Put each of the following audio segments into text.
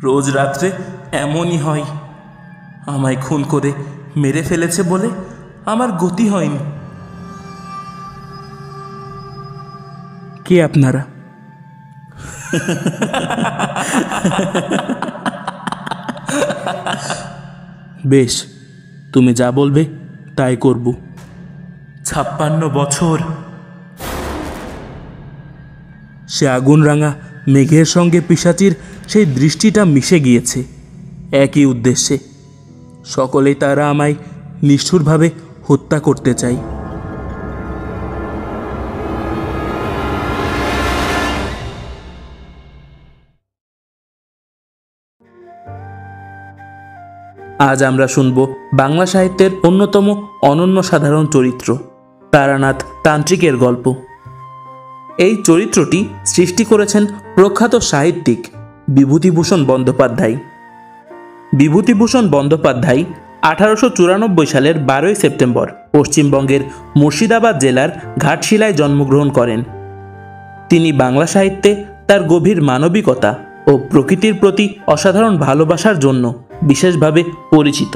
রোজ রাত্রে এমনই হয়। আমায় খুন করে মেরে ফেলেছে বলে আমার গতি হয়নি। কে আপনারা? বেশ, তুমি যা বলবে তাই করব। 56 বছর। সে আগুন রাঙা মেঘের সঙ্গে পিশাচির সেই দৃষ্টিটা মিশে গিয়েছে একই উদ্দেশ্যে। সকলেই তারা আমায় নিষ্ঠুরভাবে হত্যা করতে চায়। আজ আমরা শুনব বাংলা সাহিত্যের অন্যতম অনন্য সাধারণ চরিত্র তারানাথ তান্ত্রিকের গল্প। এই চরিত্রটি সৃষ্টি করেছেন প্রখ্যাত সাহিত্যিক বিভূতিভূষণ বন্দ্যোপাধ্যায়। বিভূতিভূষণ বন্দ্যোপাধ্যায় 1894 সালের 12 সেপ্টেম্বর পশ্চিমবঙ্গের মুর্শিদাবাদ জেলার ঘাটশিলায় জন্মগ্রহণ করেন। তিনি বাংলা সাহিত্যে তার গভীর মানবিকতা ও প্রকৃতির প্রতি অসাধারণ ভালোবাসার জন্য বিশেষভাবে পরিচিত।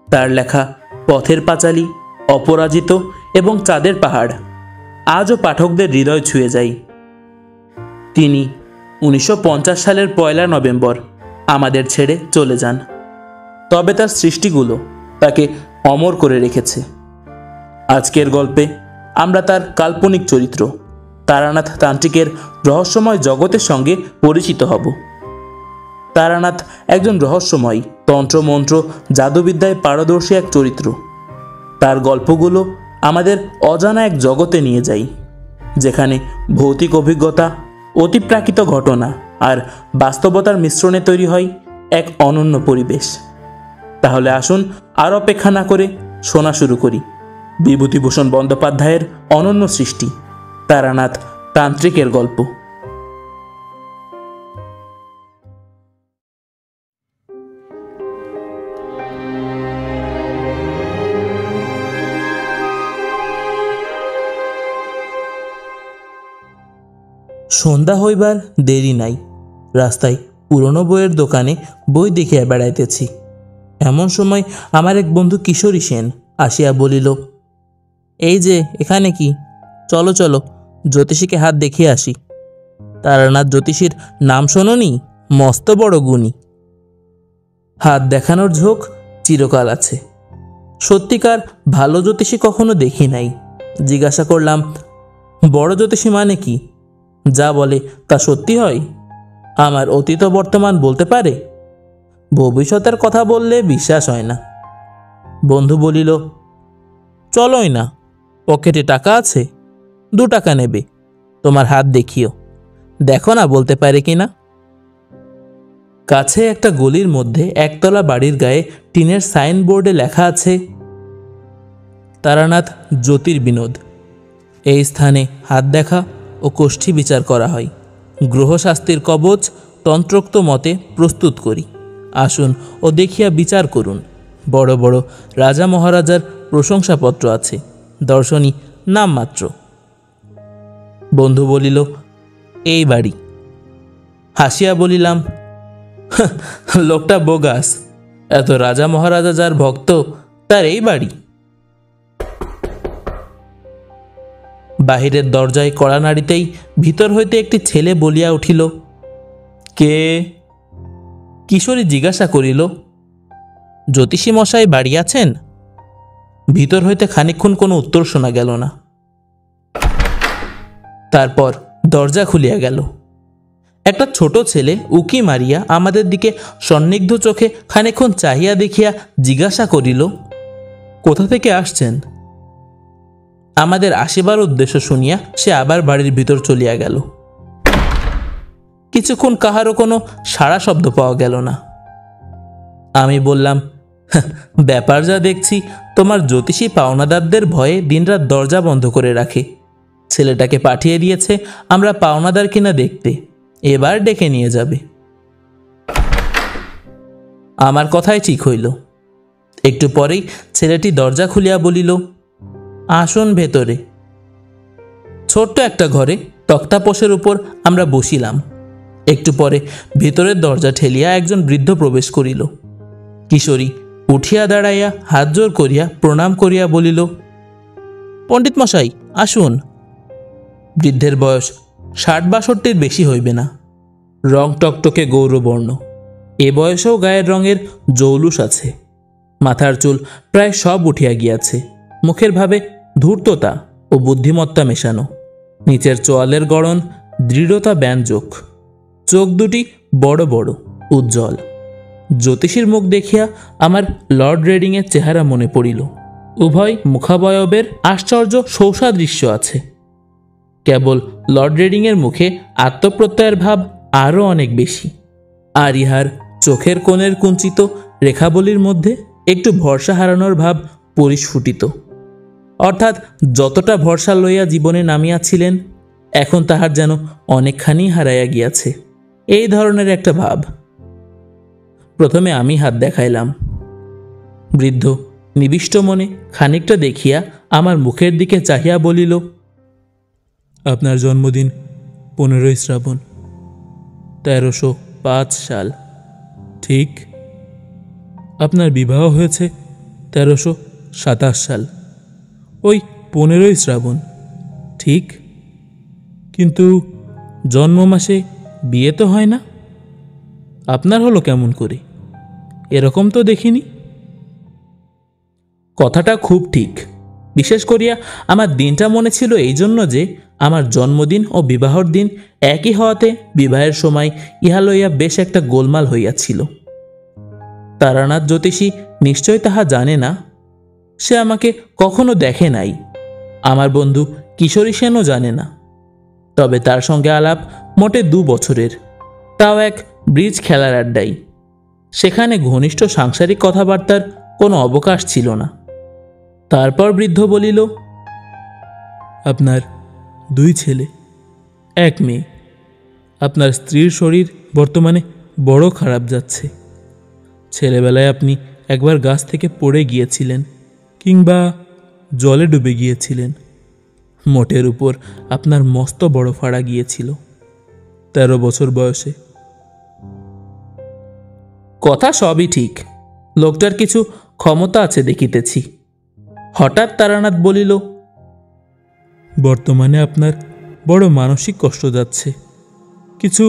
তার লেখা পথের পাঁচালী, অপরাজিত এবং চাঁদের পাহাড় আজও পাঠকদের হৃদয় ছুঁয়ে যায়। তিনি 1950 সালের 1 নভেম্বর আমাদের ছেড়ে চলে যান। তবে তার সৃষ্টিগুলো তাকে অমর করে রেখেছে। আজকের গল্পে আমরা তার কাল্পনিক চরিত্র তারানাথ তান্ত্রিকের রহস্যময় জগতের সঙ্গে পরিচিত হব। তারানাথ একজন রহস্যময় তন্ত্রমন্ত্র জাদুবিদ্যায় পারদর্শী এক চরিত্র। তার গল্পগুলো আমাদের অজানা এক জগতে নিয়ে যায়, যেখানে ভৌতিক অভিজ্ঞতা, অতিপ্রাকৃত ঘটনা আর বাস্তবতার মিশ্রণে তৈরি হয় এক অনন্য পরিবেশ। তাহলে আসুন আর অপেক্ষা না করে শোনা শুরু করি বিভূতিভূষণ বন্দ্যোপাধ্যায়ের অনন্য সৃষ্টি তারানাথ তান্ত্রিকের গল্প। সন্ধ্যা হইবার দেরি নাই। রাস্তায় পুরনো বইয়ের দোকানে বই দেখিয়া বেড়াইতেছি। এমন সময় আমার এক বন্ধু কিশোরী সেন আসিয়া বলিল, এই যে এখানে কি, চলো চলো জ্যোতিষীকে হাত দেখিয়ে আসি। তারানাথ জ্যোতিষীর নাম শোনোনি? মস্ত বড় গুণী। হাত দেখানোর ঝোঁক চিরকাল আছে। সত্যিকার ভালো জ্যোতিষী কখনো দেখি নাই। জিজ্ঞাসা করলাম, বড় জ্যোতিষী মানে কি? যা বলে তা সত্যি হয়? আমার অতীত বর্তমান বলতে পারে? ভবিষ্যতের কথা বললে বিশ্বাস হয় না। বন্ধু বলিল, চলোই না, পকেটে টাকা আছে, 2 টাকা নেবে, তোমার হাত দেখিও, দেখো না বলতে পারে কিনা। কাছে একটা গলির মধ্যে একতলা বাড়ির গায়ে টিনের সাইনবোর্ডে লেখা আছে, তারানাথ জ্যোতির্বিনোদ। এই স্থানে হাত দেখা ও কোষ্ঠী বিচার করা হয়। গ্রহশাস্ত্রের কবচ তন্ত্রোক্ত মতে প্রস্তুত করি। আসুন ও দেখিয়া বিচার করুন। বড় বড় রাজা মহারাজার প্রশংসাপত্র আছে, দর্শনী নামমাত্র। বন্ধু বলিল, এই বাড়ি। হাসিয়া বলিলাম, লোকটা বোগাস, এত রাজা মহারাজা যার ভক্ত তার এই বাড়ি। বাহিরের দরজায় কড়া নাড়িতেই ভিতর হইতে একটি ছেলে বলিয়া উঠিল, কে? কিশোরী জিজ্ঞাসা করিল, জ্যোতিষী মশাই বাড়ি আছেন? ভিতর হইতে খানিকক্ষণ কোনো উত্তর শোনা গেল না। তারপর দরজা খুলিয়া গেল। একটা ছোট ছেলে উকি মারিয়া আমাদের দিকে সন্নিগ্ধ চোখে খানিকক্ষণ চাহিয়া দেখিয়া জিজ্ঞাসা করিল, কোথা থেকে আসছেন? আমাদের আসিবার উদ্দেশ্য শুনিয়া সে আবার বাড়ির ভিতর চলিয়া গেল। কিছুক্ষণ কাহারও কোনো সাড়া শব্দ পাওয়া গেল না। আমি বললাম, ব্যাপার যা দেখছি, তোমার জ্যোতিষী পাওনাদারদের ভয়ে দিনরাত দরজা বন্ধ করে রাখে। ছেলেটাকে পাঠিয়ে দিয়েছে আমরা পাওনাদার কিনা দেখতে, এবার ডেকে নিয়ে যাবে। আমার কথাই ঠিক হইল। একটু পরেই ছেলেটি দরজা খুলিয়া বলিল, আসুন ভেতরে। ছোট্ট একটা ঘরে তক্তাপোষের উপর আমরা বসিলাম। একটু পরে ভিতরের দরজা ঠেলিয়া একজন বৃদ্ধ প্রবেশ করিল। কিশোরী উঠিয়া দাঁড়াইয়া হাত জোর করিয়া প্রণাম করিয়া বলিল, পণ্ডিত মশাই আসুন। বৃদ্ধের বয়স ৬০-৬২ বেশি হইবে না। রং টকটকে গৌরবর্ণ। এ বয়সেও গায়ের রঙের জৌলুস আছে। মাথার চুল প্রায় সব উঠিয়া গিয়াছে। মুখের ভাবে ধূর্ততা ও বুদ্ধিমত্তা মেশানো। নিচের চোয়ালের গড়ন দৃঢ়তা ব্যঞ্জক। চোখ দুটি বড় বড়, উজ্জ্বল। জ্যোতিষীর মুখ দেখিয়া আমার লর্ড রেডিংয়ের চেহারা মনে পড়িল। উভয় মুখাবয়বের আশ্চর্য সৌসাদৃশ্য আছে। কেবল লর্ড রেডিংয়ের মুখে আত্মপ্রত্যয়ের ভাব আরও অনেক বেশি। আর ইহার চোখের কোণের কুঞ্চিত রেখাবলীর মধ্যে একটু ভরসা হারানোর ভাব পরিস্ফুটিত। অর্থাৎ যতটা ভরসা লইয়া জীবনে নামিয়াছিলেন, এখন তাহার যেন অনেকখানি হারাইয়া গিয়াছে, এই ধরনের একটা ভাব। প্রথমে আমি হাত দেখাইলাম। বৃদ্ধ নিবিষ্ট মনে খানিকটা দেখিয়া আমার মুখের দিকে চাহিয়া বলিল, আপনার জন্মদিন 15ই শ্রাবণ, 1305 সাল, ঠিক? আপনার বিবাহ হয়েছে 1327 সাল, ওই 15ই শ্রাবণ, ঠিক? কিন্তু জন্ম মাসে বিয়ে তো হয় না। আপনার হলো কেমন করে? এরকম তো দেখিনি। কথাটা খুব ঠিক। বিশেষ করিয়া আমার দিনটা মনে ছিল এই জন্য যে আমার জন্মদিন ও বিবাহর দিন একই হওয়াতে বিবাহের সময় ইহা লইয়া বেশ একটা গোলমাল হইয়াছিল। তারানাথ জ্যোতিষী নিশ্চয় তাহা জানে না। সে আমাকে কখনো দেখে নাই। আমার বন্ধু কিশোরী সেনও জানে না। তবে তার সঙ্গে আলাপ মোটে 2 বছরের, তাও এক ব্রিজ খেলার আড্ডাই। সেখানে ঘনিষ্ঠ সাংসারিক কথাবার্তার কোনো অবকাশ ছিল না। তারপর বৃদ্ধ বলিল, আপনার 2 ছেলে, 1 মেয়ে। আপনার স্ত্রীর শরীর বর্তমানে বড় খারাপ যাচ্ছে। ছেলেবেলায় আপনি একবার গাছ থেকে পড়ে গিয়েছিলেন, কিংবা জলে ডুবে গিয়েছিলেন। মোটের উপর আপনার মস্ত বড় ফাড়া গিয়েছিল 13 বছর বয়সে। কথা সবই ঠিক। লোকটার কিছু ক্ষমতা আছে দেখিতেছি। হঠাৎ তারানাথ বলিল, বর্তমানে আপনার বড় মানসিক কষ্ট যাচ্ছে। কিছু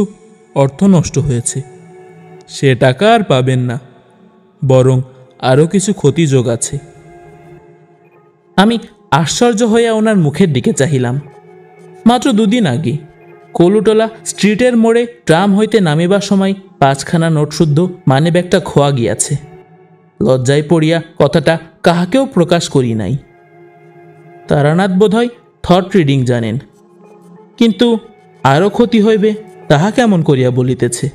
অর্থ নষ্ট হয়েছে, সে টাকা আর পাবেন না, বরং আরও কিছু ক্ষতিযোগ আছে। আমি আশ্চর্য হইয়া ওনার মুখের দিকে চাহিলাম। মাত্র 2 দিন আগে কলুটোলা স্ট্রিটের মোড়ে ট্রাম হইতে নামিবার সময় 5খানা নোট শুদ্ধ মানি ব্যাগটা খোয়া গিয়াছে। লজ্জায় পড়িয়া কথাটা কাহাকেও প্রকাশ করি নাই। তারানাথ বোধহয় থট রিডিং জানেন, কিন্তু আরও ক্ষতি হইবে তাহা কেমন করিয়া বলিতেছে।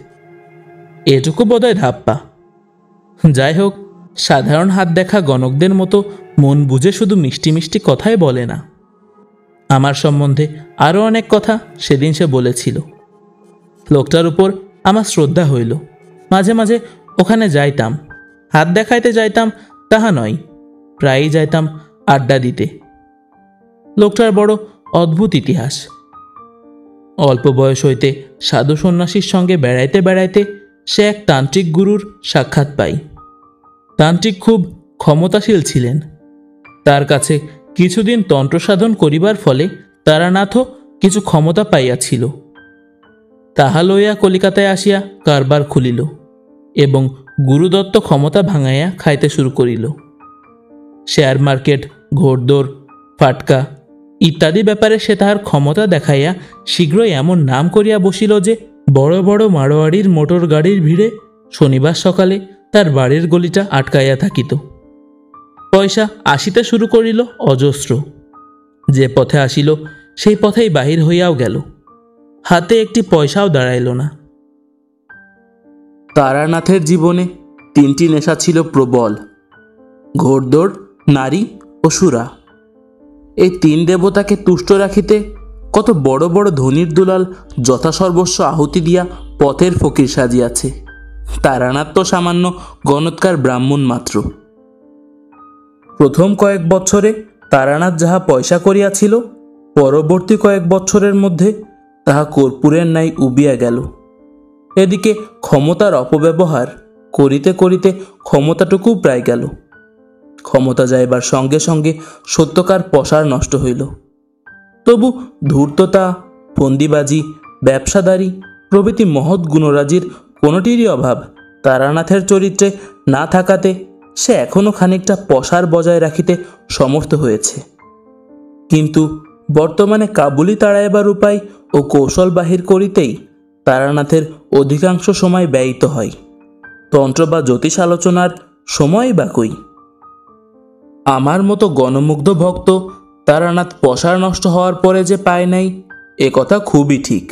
এটুকু বোধহয় ধাপ্পা। যাই হোক, সাধারণ হাত দেখা গণকদের মতো মন বুঝে শুধু মিষ্টি মিষ্টি কথাই বলে না। আমার সম্বন্ধে আরও অনেক কথা সেদিন সে বলেছিল। লোকটার উপর আমার শ্রদ্ধা হইল। মাঝে মাঝে ওখানে যাইতাম, হাত দেখাইতে যাইতাম তাহা নয়, প্রায়ই যাইতাম আড্ডা দিতে। লোকটার বড় অদ্ভুত ইতিহাস। অল্প বয়স হইতে সাধু সন্ন্যাসীর সঙ্গে বেড়াইতে বেড়াইতে সে এক তান্ত্রিক গুরুর সাক্ষাৎ পাই। তান্ত্রিক খুব ক্ষমতাশীল ছিলেন। তার কাছে কিছুদিন তন্ত্র সাধন করিবার ফলে তারানাথও কিছু ক্ষমতা পাইয়াছিল। তাহা লইয়া কলিকাতায় আসিয়া কারবার খুলিল এবং গুরুদত্ত ক্ষমতা ভাঙাইয়া খাইতে শুরু করিল। শেয়ার মার্কেট, ঘোড়দৌড়, ফাটকা ইত্যাদি ব্যাপারে সে তাহার ক্ষমতা দেখাইয়া শীঘ্রই এমন নাম করিয়া বসিল যে বড় বড় মারোয়াড়ির মোটর গাড়ির ভিড়ে শনিবার সকালে তার বাড়ির গলিটা আটকাইয়া থাকিত। পয়সা আসিতে শুরু করিল অজস্র। যে পথে আসিল সেই পথেই বাহির হইয়াও গেল। হাতে একটি পয়সাও দাঁড়াইল না। তারানাথের জীবনে 3টি নেশা ছিল প্রবল: ঘোড়দৌড়, নারী ও সুরা। এই 3 দেবতাকে তুষ্ট রাখিতে কত বড় বড় ধনির দুলাল যথাসর্বস্ব আহুতি দিয়া পথের ফকির সাজিয়াছে। তারানাথ তো সামান্য গণৎকার ব্রাহ্মণ মাত্র। প্রথম কয়েক বছরে তারানাথ যাহা পয়সা করিয়াছিল, পরবর্তী কয়েক বছরের মধ্যে তাহা কর্পূরের ন্যায় উবিয়া গেল। এদিকে ক্ষমতার অপব্যবহার করিতে করিতে ক্ষমতাটুকু প্রায় গেল। ক্ষমতা যাইবার সঙ্গে সঙ্গে সত্যকার পসার নষ্ট হইল। তবু ধূর্ততা, ফন্দিবাজি, ব্যবসাদারি প্রভৃতি মহৎ গুণরাজির কোনোটিরই অভাব তারানাথের চরিত্রে না থাকাতে সে এখনও খানিকটা পসার বজায় রাখিতে সমর্থ হয়েছে। কিন্তু বর্তমানে কাবুলি তাড়াইবার উপায় ও কৌশল বাহির করিতেই তারানাথের অধিকাংশ সময় ব্যয়িত হয়। তন্ত্র বা জ্যোতিষ আলোচনার সময়ই বা কই? আমার মতো গণমুগ্ধ ভক্ত তারানাথ পসার নষ্ট হওয়ার পরে যে পায় নাই, এ কথা খুবই ঠিক।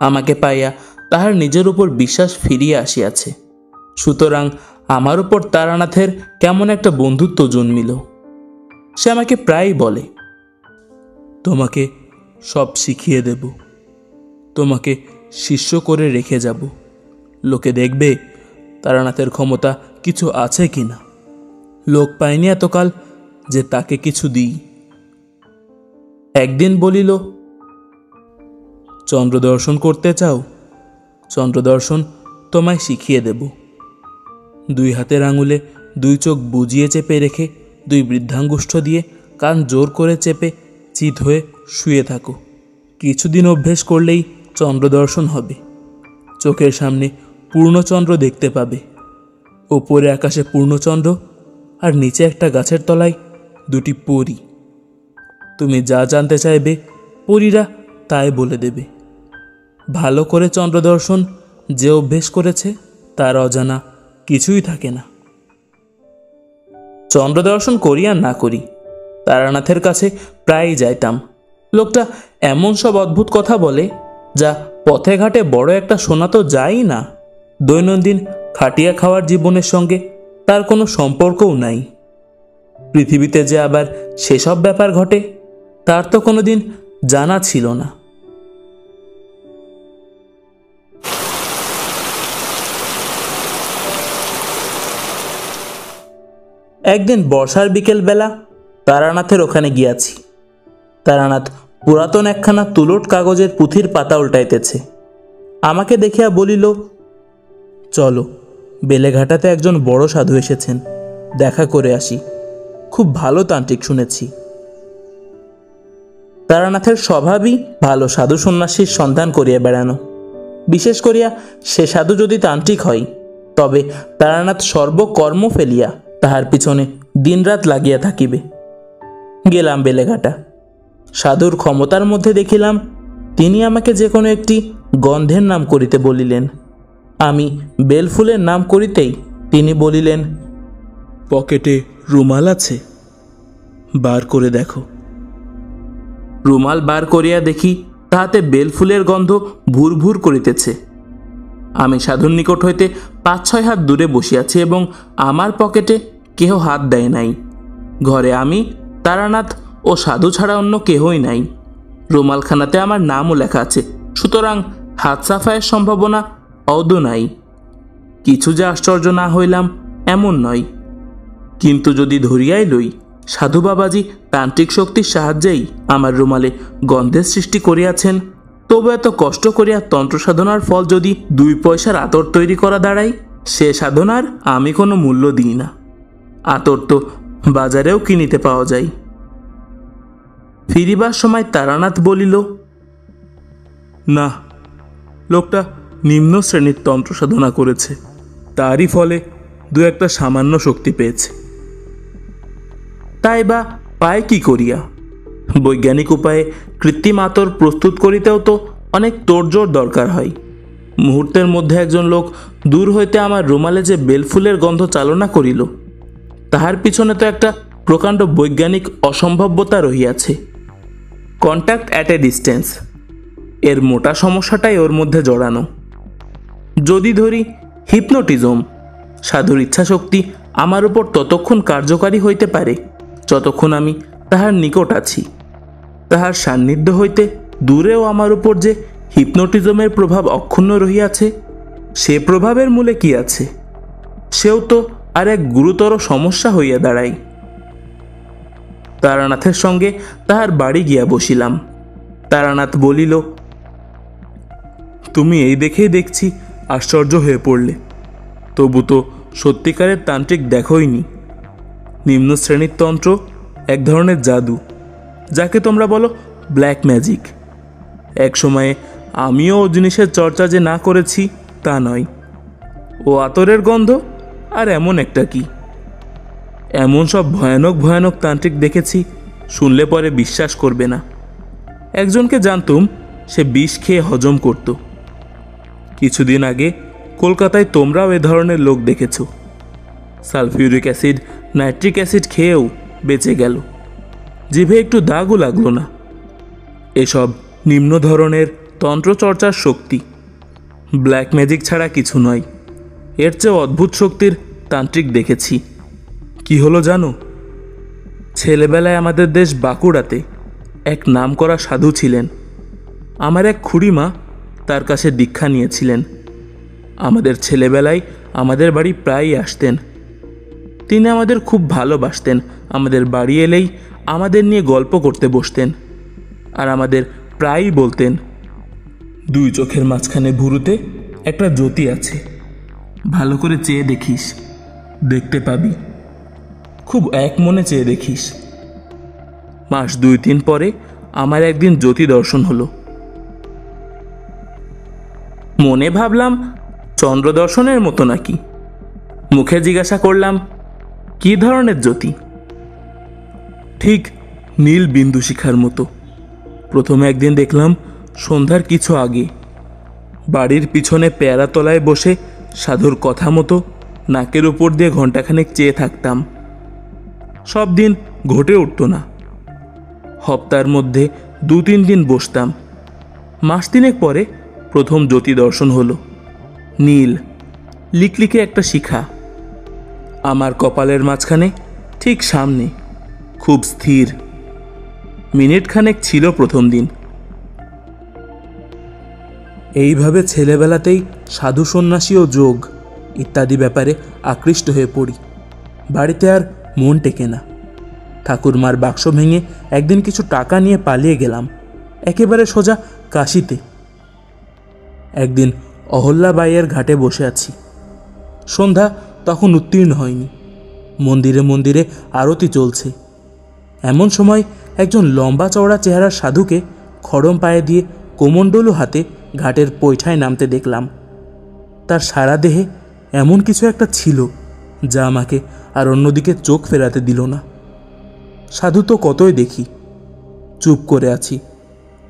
আমাকে পাইয়া তাহার নিজের উপর বিশ্বাস ফিরিয়া আসিয়াছে। সুতরাং আমার উপর তারানাথের কেমন একটা বন্ধুত্ব জন্মিল। সে আমাকে প্রায়ই বলে, তোমাকে সব শিখিয়ে দেব, তোমাকে শিষ্য করে রেখে যাব, লোকে দেখবে তারানাথের ক্ষমতা কিছু আছে কিনা। লোক পায়নি এতকাল যে তাকে কিছু দিই। একদিন বলিল, চন্দ্রদর্শন করতে চাও? চন্দ্রদর্শন তোমায় শিখিয়ে দেব। 2 হাতের আঙুলে 2 চোখ বুজিয়ে চেপে রেখে 2 বৃদ্ধাঙ্গুষ্ঠ দিয়ে কান জোর করে চেপে চিত হয়ে শুয়ে থাকো। কিছুদিন অভ্যেস করলেই চন্দ্রদর্শন হবে। চোখের সামনে পূর্ণচন্দ্র দেখতে পাবে। ওপরে আকাশে পূর্ণচন্দ্র আর নিচে একটা গাছের তলায় 2টি পরী। তুমি যা জানতে চাইবে পরীরা তাই বলে দেবে। ভালো করে চন্দ্রদর্শন যে অভ্যেস করেছে তার অজানা কিছুই থাকে না। চন্দ্রদর্শন করি আর না করি, তারানাথের কাছে প্রায়ই যাইতাম। লোকটা এমন সব অদ্ভুত কথা বলে যা পথে ঘাটে বড় একটা শোনা তো যায়ই না। দৈনন্দিন খাটিয়া খাওয়ার জীবনের সঙ্গে তার কোনো সম্পর্কও নাই। পৃথিবীতে যে আবার সেসব ব্যাপার ঘটে তার তো কোনোদিন জানা ছিল না। একদিন বর্ষার বিকেলবেলা তারানাথের ওখানে গিয়াছি। তারানাথ পুরাতন একখানা তুলোট কাগজের পুঁথির পাতা উল্টাইতেছে। আমাকে দেখিয়া বলিল, চলো, বেলেঘাটাতে একজন বড় সাধু এসেছেন, দেখা করে আসি। খুব ভালো তান্ত্রিক শুনেছি। তারানাথের স্বভাবই ভালো সাধু সন্ন্যাসীর সন্ধান করিয়া বেড়ানো। বিশেষ করিয়া সে সাধু যদি তান্ত্রিক হয়, তবে তারানাথ সর্বকর্ম ফেলিয়া তাহার পিছনে দিনরাত লাগিয়া থাকিবে। গেলাম বেলেঘাটা। সাধুর ক্ষমতার মধ্যে দেখিলাম তিনি আমাকে যে কোনো একটি গন্ধের নাম করিতে বলিলেন। আমি বেলফুলের নাম করিতেই তিনি বলিলেন, পকেটে রুমাল আছে? বার করে দেখো। রুমাল বার করিয়া দেখি তাহাতে বেলফুলের গন্ধ ভুর ভুর করিতেছে। আমি সাধুর নিকট হইতে 5-6 হাত দূরে বসিয়াছি এবং আমার পকেটে কেহ হাত দেয় নাই। ঘরে আমি, তারানাথ ও সাধু ছাড়া অন্য কেহই নাই। রুমালখানাতে আমার নামও লেখা আছে, সুতরাং হাত সাফাইয়ের সম্ভাবনা অদ নাই। কিছু যে আশ্চর্য না হইলাম এমন নয়, কিন্তু যদি ধরিয়াই লই সাধু বাবাজি তান্ত্রিক শক্তির সাহায্যেই আমার রুমালে গন্ধের সৃষ্টি করিয়াছেন, তবু এত কষ্ট করিয়া তন্ত্র সাধনার ফল যদি 2 পয়সার আতর তৈরি করা দাঁড়ায়, সে সাধনার আমি কোনো মূল্য দিই না। আতর তো বাজারেও কিনিতে পাওয়া যায়। ফিরিবার সময় তারানাথ বলিল, না, লোকটা নিম্ন শ্রেণীর তন্ত্র সাধনা করেছে, তারই ফলে 2-1টা সামান্য শক্তি পেয়েছে। তাই বা পায় কি করিয়া? বৈজ্ঞানিক উপায়ে কৃত্রিম আতর প্রস্তুত করিতেও তো অনেক তোড়জোড় দরকার হয়। মুহূর্তের মধ্যে একজন লোক দূর হইতে আমার রুমালে যে বেলফুলের গন্ধ চালনা করিল, তাহার পিছনে তো একটা প্রকাণ্ড বৈজ্ঞানিক অসম্ভাব্যতা রহিয়াছে। কন্ট্যাক্ট অ্যাট এ ডিস্টেন্স, এর মোটা সমস্যাটাই ওর মধ্যে জড়ানো। যদি ধরি হিপনোটিজম, সাধুর ইচ্ছাশক্তি আমার উপর ততক্ষণ কার্যকারী হইতে পারে যতক্ষণ আমি তাহার নিকট আছি। তাহার সান্নিধ্য হইতে দূরেও আমার উপর যে হিপনোটিজমের প্রভাব অক্ষুণ্ণ রহিয়াছে, সে প্রভাবের মূলে কি আছে? সেও তো আর এক গুরুতর সমস্যা হইয়া দাঁড়ায়। তারানাথের সঙ্গে তাহার বাড়ি গিয়া বসিলাম। তারানাথ বলিল, তুমি এই দেখেই দেখছি আশ্চর্য হয়ে পড়লে। তবু তো সত্যিকারের তান্ত্রিক দেখোইনি। নিম্ন শ্রেণীর তন্ত্র এক ধরনের জাদু, যাকে তোমরা বলো ব্ল্যাক ম্যাজিক। এক সময়ে আমিও ও জিনিসের চর্চা যে না করেছি তা নয়। ও আতরের গন্ধ আর এমন একটা কি, এমন সব ভয়ানক ভয়ানক তান্ত্রিক দেখেছি, শুনলে পরে বিশ্বাস করবে না। একজনকে জানতুম, সে বিষ খেয়ে হজম করত। কিছুদিন আগে কলকাতায় তোমরাও এ ধরনের লোক দেখেছ। সালফিউরিক অ্যাসিড, নাইট্রিক অ্যাসিড খেয়েও বেঁচে গেল, জিভে একটু দাগও লাগলো না। এসব নিম্ন ধরনের তন্ত্রচর্চার শক্তি, ব্ল্যাক ম্যাজিক ছাড়া কিছু নয়। এর চেয়ে অদ্ভুত শক্তির তান্ত্রিক দেখেছি। কি হলো জানো? ছেলেবেলায় আমাদের দেশ বাঁকুড়াতে এক নামকরা সাধু ছিলেন। আমার এক খুড়িমা তার কাছে দীক্ষা নিয়েছিলেন। আমাদের ছেলেবেলায় আমাদের বাড়ি প্রায়ই আসতেন। তিনি আমাদের খুব ভালোবাসতেন। আমাদের বাড়ি এলেই আমাদের নিয়ে গল্প করতে বসতেন, আর আমাদের প্রায়ই বলতেন, দুই চোখের মাঝখানে ভুরুতে একটা জ্যোতি আছে, ভালো করে চেয়ে দেখিস, দেখতে পাবি। খুব এক মনে চেয়ে দেখিস। মাস 2-3 পরে আমার একদিন জ্যোতি দর্শন হলো। মনে ভাবলাম চন্দ্র দর্শনের মতো নাকি। মুখে জিজ্ঞাসা করলাম, কি ধরনের জ্যোতি? ঠিক নীল বিন্দু শিখার মতো। প্রথমে একদিন দেখলাম সন্ধ্যার কিছু আগে, বাড়ির পিছনে পেয়ারা তলায় বসে সাধুর কথা মতো নাকের উপর দিয়ে ঘণ্টাখানেক চেয়ে থাকতাম। সব দিন ঘটে উঠত না। সপ্তাহের মধ্যে 2-3 দিন বসতাম। মাস 3 পরে প্রথম জ্যোতি দর্শন হলো। নীল লিকলিকে একটা শিখা, আমার কপালের মাঝখানে ঠিক সামনে, খুব স্থির। মিনিট খানেক ছিল প্রথম দিন। এইভাবে ছেলেবেলাতেই সাধু সন্ন্যাসী ও যোগ ইত্যাদি ব্যাপারে আকৃষ্ট হয়ে পড়ি। বাড়িতে আর মন টেকে না। ঠাকুরমার বাক্স ভেঙে একদিন কিছু টাকা নিয়ে পালিয়ে গেলাম, একেবারে সোজা কাশিতে। একদিন অহল্যাবাইয়ের ঘাটে বসে আছি। সন্ধ্যা তখন উত্তীর্ণ হয়নি। মন্দিরে মন্দিরে আরতি চলছে। এমন সময় একজন লম্বা চওড়া চেহারার সাধুকে খড়ম পায়ে দিয়ে কোমণ্ডলু হাতে ঘাটের পৈঠায় নামতে দেখলাম। তার সারা দেহে এমন কিছু একটা ছিল যা আমাকে আর অন্যদিকে চোখ ফেরাতে দিল না। সাধু তো কতই দেখি, চুপ করে আছি।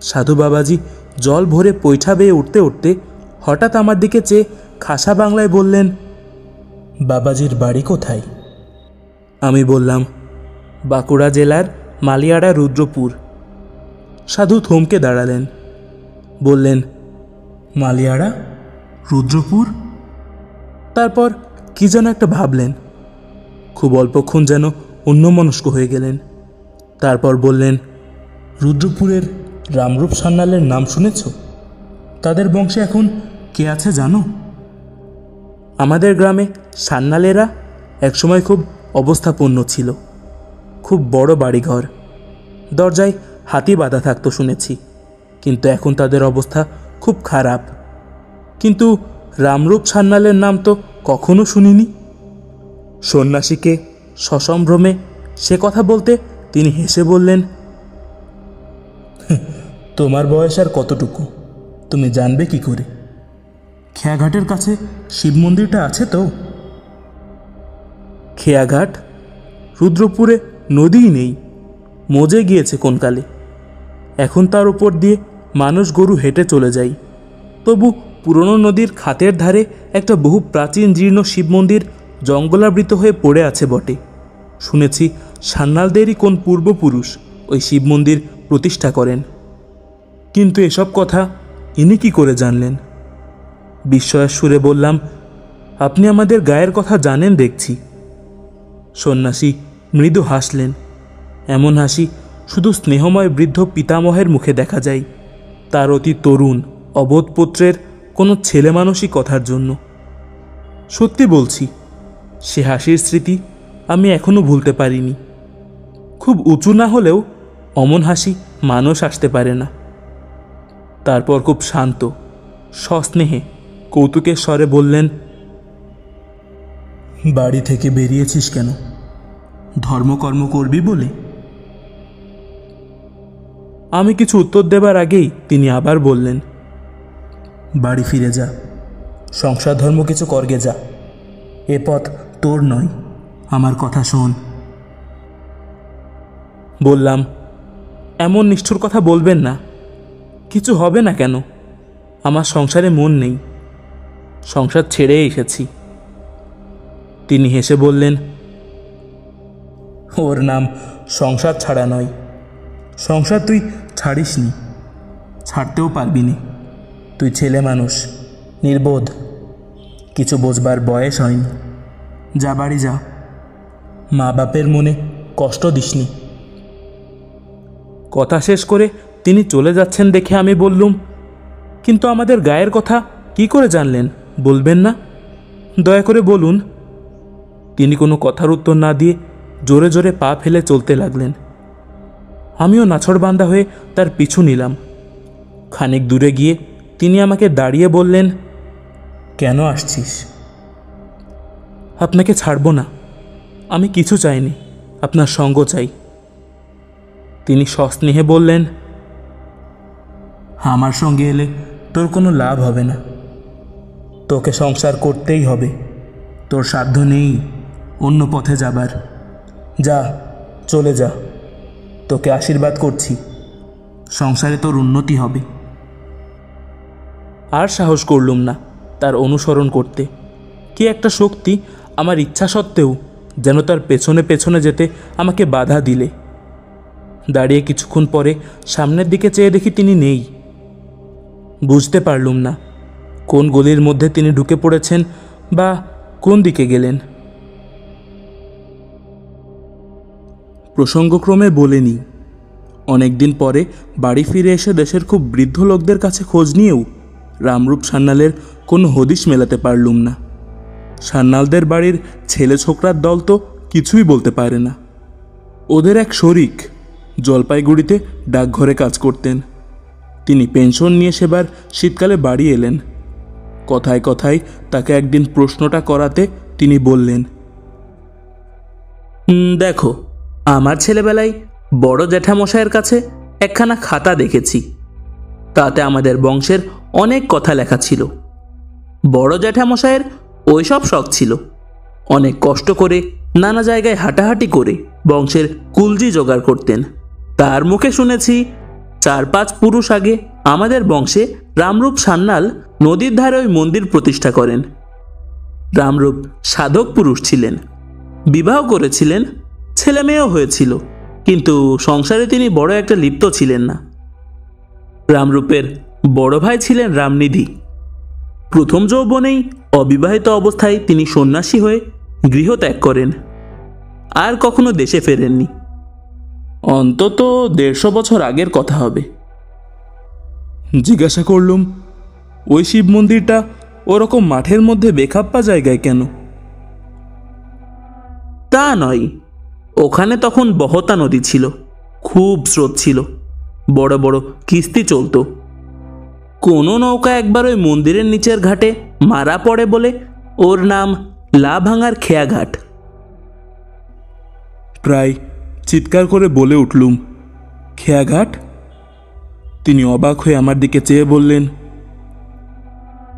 সাধু বাবাজি জল ভরে পৈঠা বেয়ে উঠতে উঠতে হঠাৎ আমার দিকে চেয়ে খাসা বাংলায় বললেন, বাবাজির বাড়ি কোথায়? আমি বললাম, বাঁকুড়া জেলার মালিয়াড়া রুদ্রপুর। সাধু থমকে দাঁড়ালেন, বললেন, মালিয়াড়া, রুদ্রপুর? তারপর কি যেন একটা ভাবলেন। খুব অল্পক্ষণ যেন অন্যমনস্ক হয়ে গেলেন। তারপর বললেন, রুদ্রপুরের রামরূপ সান্যালের নাম শুনেছ? তাদের বংশে এখন কে আছে জানো? আমাদের গ্রামে সান্যালেরা একসময় খুব অবস্থাপন্ন ছিল। খুব বড় বাড়িঘর, দরজায় হাতি বাঁধা থাকতো শুনেছি, কিন্তু এখন তাদের অবস্থা খুব খারাপ। কিন্তু রামরূপ সান্যালের নাম তো কখনো শুনিনি। সন্ন্যাসীকে সসম্ভ্রমে সে কথা বলতে তিনি হেসে বললেন, তোমার বয়স আর কতটুকু, তুমি জানবে কি করে? খেয়াঘাটের কাছে শিব মন্দিরটা আছে তো? খেয়াঘাট? রুদ্রপুরে নদীই নেই, মজে গিয়েছে কোনকালে। এখন তার উপর দিয়ে মানুষ গরু হেঁটে চলে যায়। তবু পুরনো নদীর খাতের ধারে একটা বহু প্রাচীন জীর্ণ শিব মন্দির জঙ্গলাবৃত হয়ে পড়ে আছে বটে। শুনেছি সান্যালদেরই কোন পূর্বপুরুষ ওই শিব মন্দির প্রতিষ্ঠা করেন। কিন্তু এসব কথা ইনি কি করে জানলেন? বিস্ময়ের সুরে বললাম, আপনি আমাদের গায়ের কথা জানেন দেখছি। সন্ন্যাসী মৃদু হাসলেন। এমন হাসি শুধু স্নেহময় বৃদ্ধ পিতামহের মুখে দেখা যায়, তার অতি তরুণ অবোধপুত্রের কোনো ছেলে মানুষই কথার জন্য। সত্যি বলছি, সে হাসির স্মৃতি আমি এখনো ভুলতে পারিনি। খুব উঁচু না হলেও অমন হাসি মানুষ আসতে পারে না। তারপর খুব শান্ত, সস্নেহে কৌতুকের স্বরে বললেন, বাড়ি থেকে বেরিয়েছিস কেন? ধর্মকর্ম করবি বলে? আমি কিছু উত্তর দেবার আগেই তিনি আবার বললেন, বাড়ি ফিরে যা, সংসার ধর্ম কিছু করগে যা, এ পথ তোর নয়, আমার কথা শোন। বললাম, এমন নিষ্ঠুর কথা বলবেন না, কিছু হবে না কেন? আমার সংসারে মন নেই, সংসার ছেড়ে এসেছি। তিনি হেসে বললেন, ওর নাম সংসার ছাড়া নয়, সংসার তুই ছাড়িসনি, ছাড়তেও পারবি নি। তুই ছেলে মানুষ, নির্বোধ, কিছু বোঝবার বয়স হয়নি। যা বাড়ি যা, মা বাপের মনে কষ্ট দিসনি। কথা শেষ করে তিনি চলে যাচ্ছেন দেখে আমি বললুম, কিন্তু আমাদের গায়ের কথা কি করে জানলেন, বলবেন না? দয়া করে বলুন। তিনি কোনো কথার উত্তর না দিয়ে জোরে জোরে পা ফেলে চলতে লাগলেন। আমিও নাছোড়বান্দা হয়ে তার পিছু নিলাম। খানিক দূরে গিয়ে তিনি আমাকে দাঁড়িয়ে বললেন, কেন আসছিস? আপনাকে ছাড়ব না, আমি কিছু চাইনি, আপনার সঙ্গ চাই। তিনি সস্নেহে বললেন, আমার সঙ্গে এলে তোর কোনো লাভ হবে না, তোকে সংসার করতেই হবে, তোর সাধ্য নেই অন্য পথে যাবার। যা, চলে যা, তোকে আশীর্বাদ করছি, সংসারে তোর উন্নতি হবে। আর সাহস করলুম না তার অনুসরণ করতে। কি একটা শক্তি আমার ইচ্ছা সত্ত্বেও যেন তার পেছনে পেছনে যেতে আমাকে বাধা দিলে। দাঁড়িয়ে কিছুক্ষণ পরে সামনের দিকে চেয়ে দেখি তিনি নেই। বুঝতে পারলুম না কোন গলির মধ্যে তিনি ঢুকে পড়েছেন বা কোন দিকে গেলেন। প্রসঙ্গক্রমে বলেনি, অনেকদিন পরে বাড়ি ফিরে এসে দেশের খুব বৃদ্ধ লোকদের কাছে খোঁজ নিয়েও রামরূপ সান্যালের কোনো হদিশ মেলাতে পারলুম না। সান্যালদের বাড়ির ছেলে ছোকরার দল তো কিছুই বলতে পারে না। ওদের এক শরিক জলপাইগুড়িতে ডাকঘরে কাজ করতেন। তিনি পেনশন নিয়ে সেবার শীতকালে বাড়ি এলেন। কথায় কথায় তাকে একদিন প্রশ্নটা করাতে তিনি বললেন, দেখো, আমার ছেলেবেলায় বড় জ্যাঠামশাইয়ের কাছে একখানা খাতা দেখেছি, তাতে আমাদের বংশের অনেক কথা লেখা ছিল। বড় জ্যাঠামশাইয়ের ওইসব শখ ছিল, অনেক কষ্ট করে নানা জায়গায় হাঁটাহাঁটি করে বংশের কুলজি জোগাড় করতেন। তার মুখে শুনেছি 4-5 পুরুষ আগে আমাদের বংশে রামরূপ সান্যাল নদীর ধারে ওই মন্দির প্রতিষ্ঠা করেন। রামরূপ সাধক পুরুষ ছিলেন, বিবাহ করেছিলেন, ছেলে মেয়েও হয়েছিল, কিন্তু সংসারে তিনি বড় একটা লিপ্ত ছিলেন না। রামরূপের বড় ভাই ছিলেন রামনিধি। প্রথম যৌবনেই অবিবাহিত অবস্থায় তিনি সন্ন্যাসী হয়ে গৃহত্যাগ করেন, আর কখনো দেশে ফেরেননি। অন্তত 150 বছর আগের কথা হবে। জিজ্ঞাসা করলুম, ওই শিব মন্দিরটা ওরকম মাঠের মধ্যে বেখাপ্পা জায়গায় কেন? তা নয়, ওখানে তখন বহতা নদী ছিল, খুব স্রোত ছিল, বড় বড় কিস্তি চলত। কোনো নৌকা একবার ওই মন্দিরের নিচের ঘাটে মারা পড়ে বলে ওর নাম লাভাঙার খেয়াঘাট। প্রায় চিৎকার করে বলে উঠলুম, খেয়াঘাট? তিনি অবাক হয়ে আমার দিকে চেয়ে বললেন,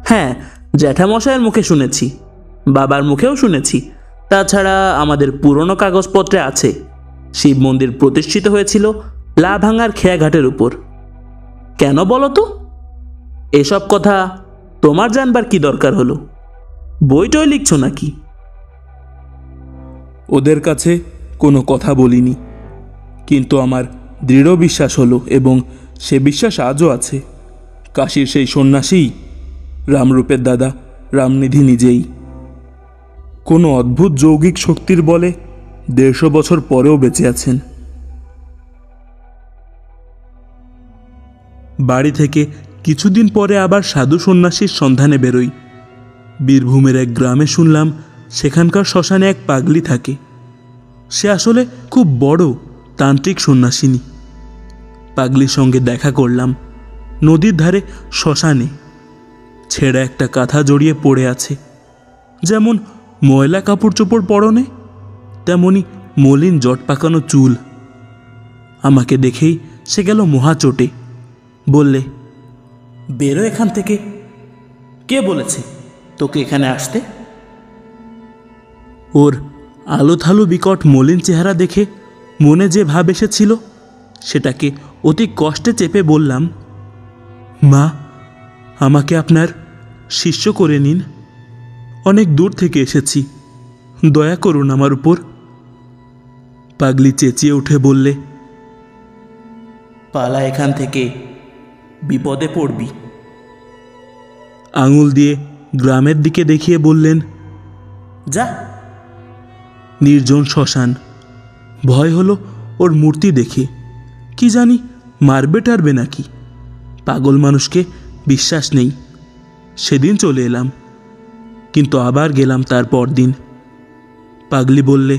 হ্যাঁ, জ্যাঠামশাইয়ের মুখে শুনেছি, বাবার মুখেও শুনেছি, তাছাড়া আমাদের পুরনো কাগজপত্রে আছে শিব মন্দির প্রতিষ্ঠিত হয়েছিল লাভাঙার খেয়াঘাটের উপর। কেন বলো তো? এসব কথা তোমার জানবার কি দরকার হলো? বইটই লিখছ নাকি? ওদের কাছে কোনো কথা বলিনি, কিন্তু আমার দৃঢ় বিশ্বাস হলো, এবং সে বিশ্বাস আজও আছে। কাশীর সেই সন্ন্যাসী রামরূপের দাদা রামনিধি নিজেই কোনো অদ্ভুত যৌগিক শক্তির বলে 150 বছর পরেও বেঁচে আছেন। বাড়ি থেকে কিছুদিন পরে আবার সাধু সন্ন্যাসীর সন্ধানে বেরোই। বীরভূমের এক গ্রামে শুনলাম সেখানকার শ্মশানে এক পাগলি থাকে। সে আসলে খুব বড় তান্ত্রিক সন্ন্যাসিনী। পাগলির সঙ্গে দেখা করলাম নদীর ধারে শ্মশানে। ছেঁড়া একটা কাঁথা জড়িয়ে পড়ে আছে। যেমন ময়লা কাপড় চোপড় পরনে, তেমনি মলিন জট পাকানো চুল। আমাকে দেখেই সে গেল মহা চোটে। বললে, বেরো এখান থেকে। কে বলেছে তোকে এখানে আসতে? ওর আলো থালু বিকট মলিন চেহারা দেখে মনে যে ভাব এসেছিল সেটাকে অতি কষ্টে চেপে বললাম, মা, আমাকে আপনার শিষ্য করে নিন। অনেক দূর থেকে এসেছি, দয়া করুন আমার উপর। পাগলি চেঁচিয়ে উঠে বললে, পালা এখান থেকে, বিপদে পড়বি। আঙুল দিয়ে গ্রামের দিকে দেখিয়ে বললেন, যা। নির্জন শ্মশান। ভয় হলো ওর মূর্তি দেখে। কি জানি মারবে টারবে নাকি। পাগল মানুষকে বিশ্বাস নেই। সেদিন চলে এলাম, কিন্তু আবার গেলাম তার পরদিন। পাগলি বললে,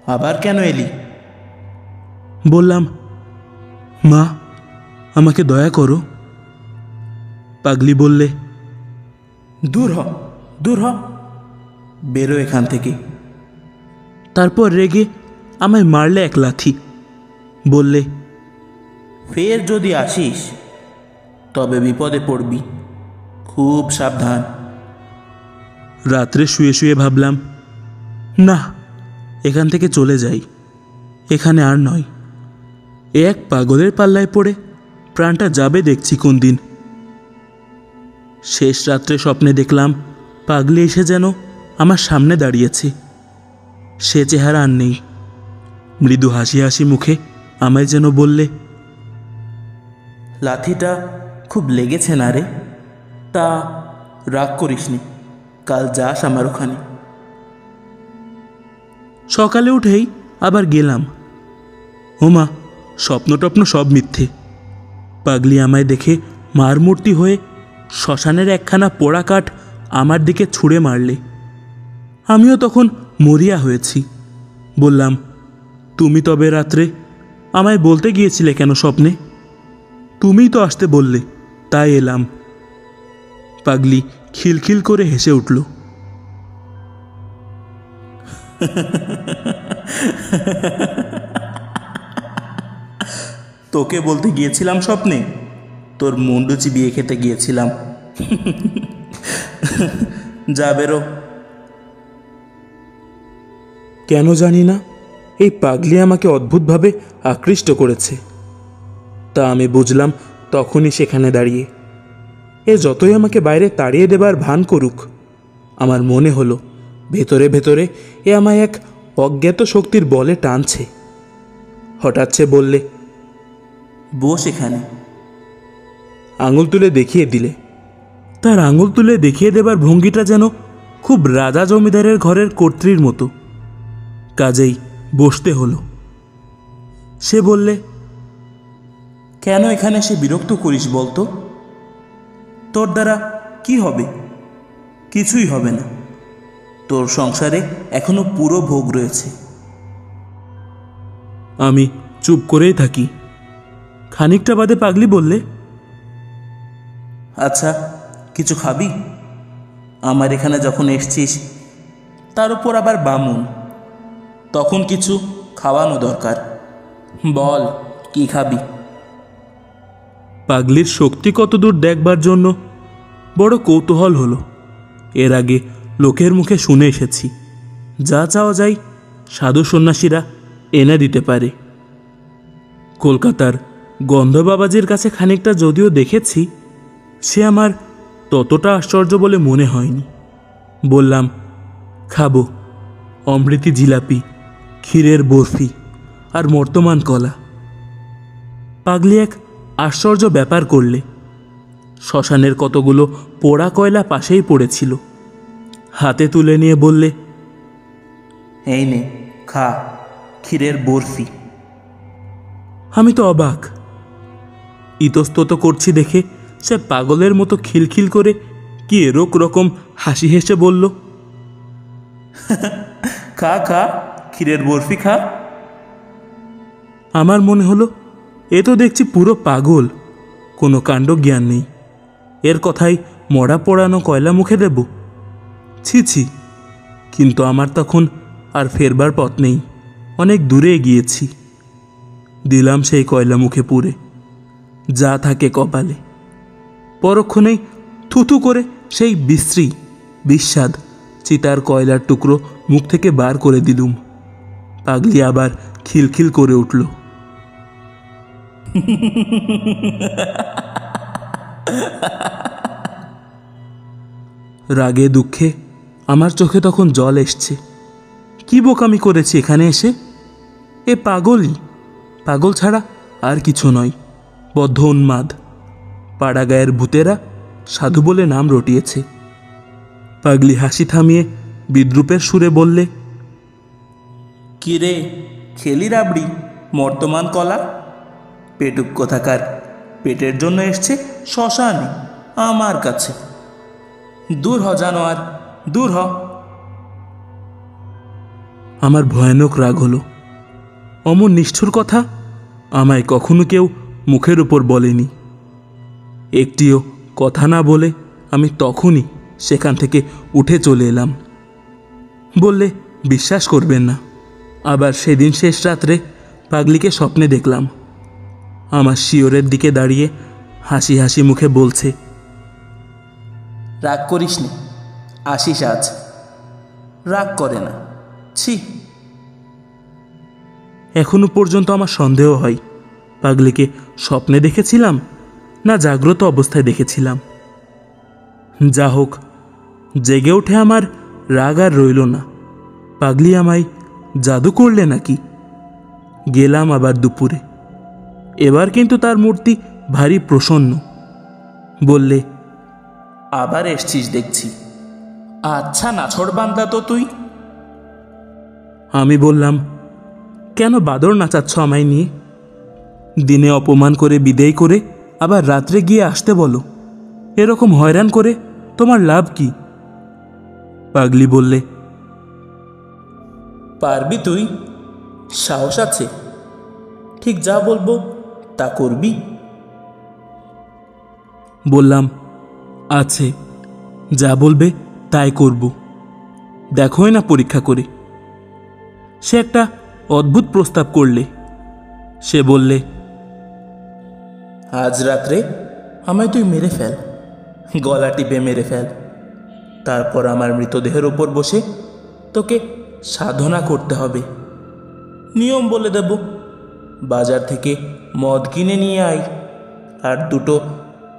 আবার কেন এলি? বললাম, মা, আমাকে দয়া করো। পাগলি বললে, দূর হ, দূর হ, বেরো এখান থেকে। তারপর রেগে আমায় মারলে এক লাথি। বললে, ফের যদি আসিস তবে বিপদে পড়বি, খুব সাবধান। রাত্রে শুয়ে শুয়ে ভাবলাম, না, এখান থেকে চলে যাই, এখানে আর নয়। এক পাগলের পাল্লায় পড়ে প্রাণটা যাবে দেখছি কোন দিন। শেষ রাত্রে স্বপ্নে দেখলাম পাগলি এসে যেন আমার সামনে দাঁড়িয়েছে। সে চেহারা আর নেই। মৃদু হাসি হাসি মুখে আমায় যেন বললে, লাথিটা খুব লেগেছে না রে? তা রাগ করিসনি, কাল যাস আমার ওখানে। সকালে উঠেই আবার গেলাম। ওমা, স্বপ্ন টপ্ন সব মিথ্যে। পাগলি আমায় দেখে মার মূর্তি হয়ে শ্মশানের একখানা পোড়া কাঠ আমার দিকে ছুঁড়ে মারলে। আমিও তখন মরিয়া হয়েছি। বললাম, তুমি তবে রাত্রে আমায় বলতে গিয়েছিলে কেন স্বপ্নে? তুমিই তো আসতে বললে, তাই এলাম। পাগলি খিলখিল করে হেসে উঠল। তোকে বলতে গিয়েছিলাম স্বপ্নে, তোর মুন্ডু চিবিয়ে খেতে গিয়েছিলাম। যা বেরো। কেন জানি না, এই পাগলি আমাকে অদ্ভুতভাবে আকৃষ্ট করেছে। তা আমি বুঝলাম তখনই সেখানে দাঁড়িয়ে। এ যতই আমাকে বাইরে তাড়িয়ে দেবার ভান করুক, আমার মনে হলো ভেতরে ভেতরে এ আমায় এক অজ্ঞাত শক্তির বলে টানছে। হঠাৎ সে বললে, বস এখানে। আঙুল তুলে দেখিয়ে দিলে। তার আঙুল তুলে দেখিয়ে দেবার ভঙ্গিটা যেন খুব রাজা জমিদারের ঘরের কর্ত্রীর মতো। কাজেই বসতে হলো। সে বললে, কেন এখানে সে বিরক্ত করিস বলতো? তোর দ্বারা কি হবে? কিছুই হবে না। তোর সংসারে এখনো পুরো ভোগ রয়েছে। আমি চুপ করেই থাকি। খানিকটা বাদে পাগলি বললে, আচ্ছা, কিছু খাবি? আমার এখানে যখন এসছিস, তার উপর আবার বামুন, তখন কিছু খাওয়ানো দরকার। বল, কি খাবি? পাগলির শক্তি কতদূর দেখবার জন্য বড় কৌতূহল হলো। এর আগে লোকের মুখে শুনে এসেছি, যা চাওয়া যায় সাধু সন্ন্যাসীরা এনে দিতে পারে। কলকাতার গন্ধ বাবাজির কাছে খানিকটা যদিও দেখেছি, সে আমার ততটা আশ্চর্য বলে মনে হয়নি। বললাম, খাবো অমৃতি জিলাপি, ক্ষীরের বরফি আর মর্তমান কলা। পাগলি এক আশ্চর্য ব্যাপার করলে। শ্মশানের কতগুলো পোড়া কয়লা পাশেই পড়েছিল। হাতে তুলে নিয়ে বললে, এই নে, খা, ক্ষীরের বরফি। আমি তো অবাক। ইতস্তত করছি দেখে সে পাগলের মতো খিলখিল করে কি এরক রকম হাসি হেসে বলল, খা খা, ক্ষীরের বরফি খা। আমার মনে হলো এ তো দেখছি পুরো পাগল, কোনো কাণ্ড জ্ঞান নেই। এর কথাই মরা পোড়ানো কয়লা মুখে দেব? ছি ছি। কিন্তু আমার তখন আর ফেরবার পথ নেই, অনেক দূরে গিয়েছি। দিলাম সেই কয়লা মুখে পুরে, যা থাকে কপালে। পরক্ষণেই থুথু করে সেই বিশ্রী বিস্বাদ চিতার কয়লার টুকরো মুখ থেকে বার করে দিলুম। পাগলি আবার খিলখিল করে উঠল। রাগে দুঃখে আমার চোখে তখন জল এসছে। কি বোকামি করেছি এখানে এসে! এ পাগলই, পাগল ছাড়া আর কিছু নয়। বদ্ধ উন্মাদ। পাড়াগাঁয়ের ভূতেরা সাধু বলে নাম রটিয়েছে। পাগলি হাসি থামিয়ে বিদ্রুপের সুরে বললে, কিরে, খেলি রাবড়ি বর্তমান কলা? পেটুক কোথাকার, পেটের জন্য এসছে শ্মশানে আমার কাছে। দূর হ জানোয়ার, দূর হ। আমার ভয়ানক রাগ হলো। অমন নিষ্ঠুর কথা আমায় কখনো কেউ মুখের উপর বলেনি। একটিও কথা না বলে আমি তখনই সেখান থেকে উঠে চলে এলাম। বললে বিশ্বাস করবেন না, আবার সেদিন শেষ রাত্রে পাগলিকে স্বপ্নে দেখলাম। আমার শিয়রের দিকে দাঁড়িয়ে হাসি হাসি মুখে বলছে, রাগ করিস নি, আসিস আজ। রাগ করে না, ছি। এখনো পর্যন্ত আমার সন্দেহ হয় পাগলিকে স্বপ্নে দেখেছিলাম না জাগ্রত অবস্থায় দেখেছিলাম। যা হোক, জেগে উঠে আমার রাগ আর রইল না। পাগলি আমায় জাদু করলে নাকি? গেলাম আবার দুপুরে। এবার কিন্তু তার মূর্তি ভারী প্রসন্ন। বললে, আবার এসছিস দেখছি, আচ্ছা নাছড় বান্দা তো তুই। আমি বললাম, কেন বাদর নাচাচ্ছ আমায় নিয়ে? দিনে অপমান করে বিদেয় করে আবার রাত্রে গিয়ে আসতে বলো। এরকম হয়রান করে তোমার লাভ কি? পাগলি বললে, পারবি তুই? সাহস আছে? ঠিক যা বলবো তা করবি? বললাম, আছে, যা বলবে তাই করব। দেখোই না পরীক্ষা করে। সে একটা অদ্ভুত প্রস্তাব করলে। সে বললে, আজ রাত্রে আমায় তুই মেরে ফেল, গলা টিপে মেরে ফেল। তারপর আমার মৃতদেহের ওপর বসে তোকে সাধনা করতে হবে। নিয়ম বলে দেব, বাজার থেকে মদ কিনে নিয়ে আয় আর দুটো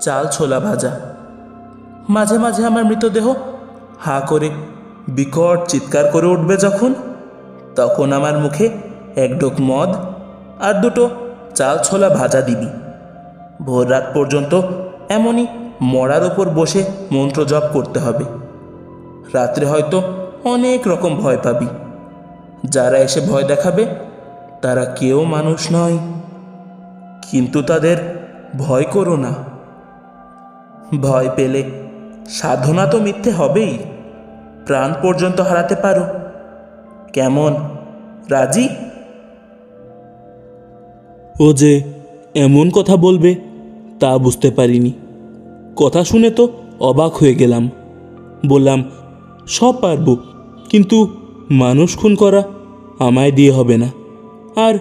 চাল ছোলা ভাজা। মাঝে মাঝে আমার মৃতদেহ হা করে বিকট চিৎকার করে উঠবে যখন, তখন আমার মুখে এক ঢোক মদ আর দুটো চাল ছোলা ভাজা দিবি। ভোর রাত পর্যন্ত এমনই মরার ওপর বসে মন্ত্র জপ করতে হবে। রাত্রে হয়তো অনেক রকম ভয় পাবি। যারা এসে ভয় দেখাবে তারা কেউ মানুষ নয়, কিন্তু তাদের ভয় করো না। ভয় পেলে সাধনা তো মিথ্যে হবেই, প্রাণ পর্যন্ত হারাতে পারো। কেমন, রাজি? ও যে এমন কথা বলবে তা বুঝতে পারিনি। কথা শুনে তো অবাক হয়ে গেলাম। বললাম, সব পারবো, কিন্তু মানুষ খুন করা আমায় দিয়ে হবে না। আর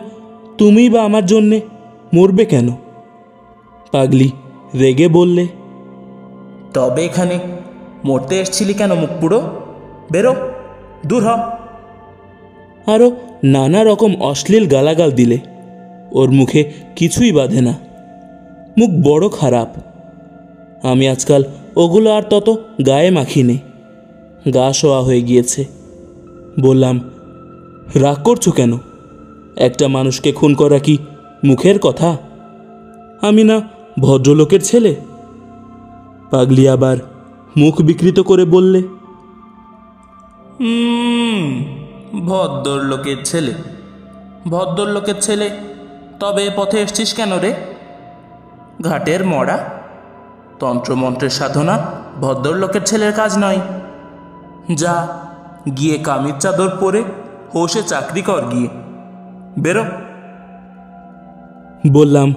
তুমি বা আমার জন্যে মরবে কেন? পাগলি রেগে বললে, তবে এখানে মরতে এসছিলি কেন মুখ পুরো? বেরো, দূর হ। আরও নানা রকম অশ্লীল গালাগাল দিলে। ওর মুখে কিছুই বাঁধে না, মুখ বড় খারাপ। আমি আজকাল ওগুলো আর তত গায়ে মাখি নে, গা শোয়া হয়ে গিয়েছে। বললাম, রাগ করছো কেন? একটা মানুষকে খুন করা কি মুখের কথা? আমি না ভদ্রলোকের ছেলে? পাগলি আবার মুখ বিকৃত করে বললে, ভদ্রলোকের ছেলে? ভদ্রলোকের ছেলে তবে পথে এসছিস কেন রে? ঘাটের মরা? তন্ত্রমন্ত্রের সাধনা ভদ্রলোকের ছেলের কাজ নয়। যা গিয়ে কামিজ চাদর পরে হোসে চাকরি কর গিয়ে, বেরো। বললাম,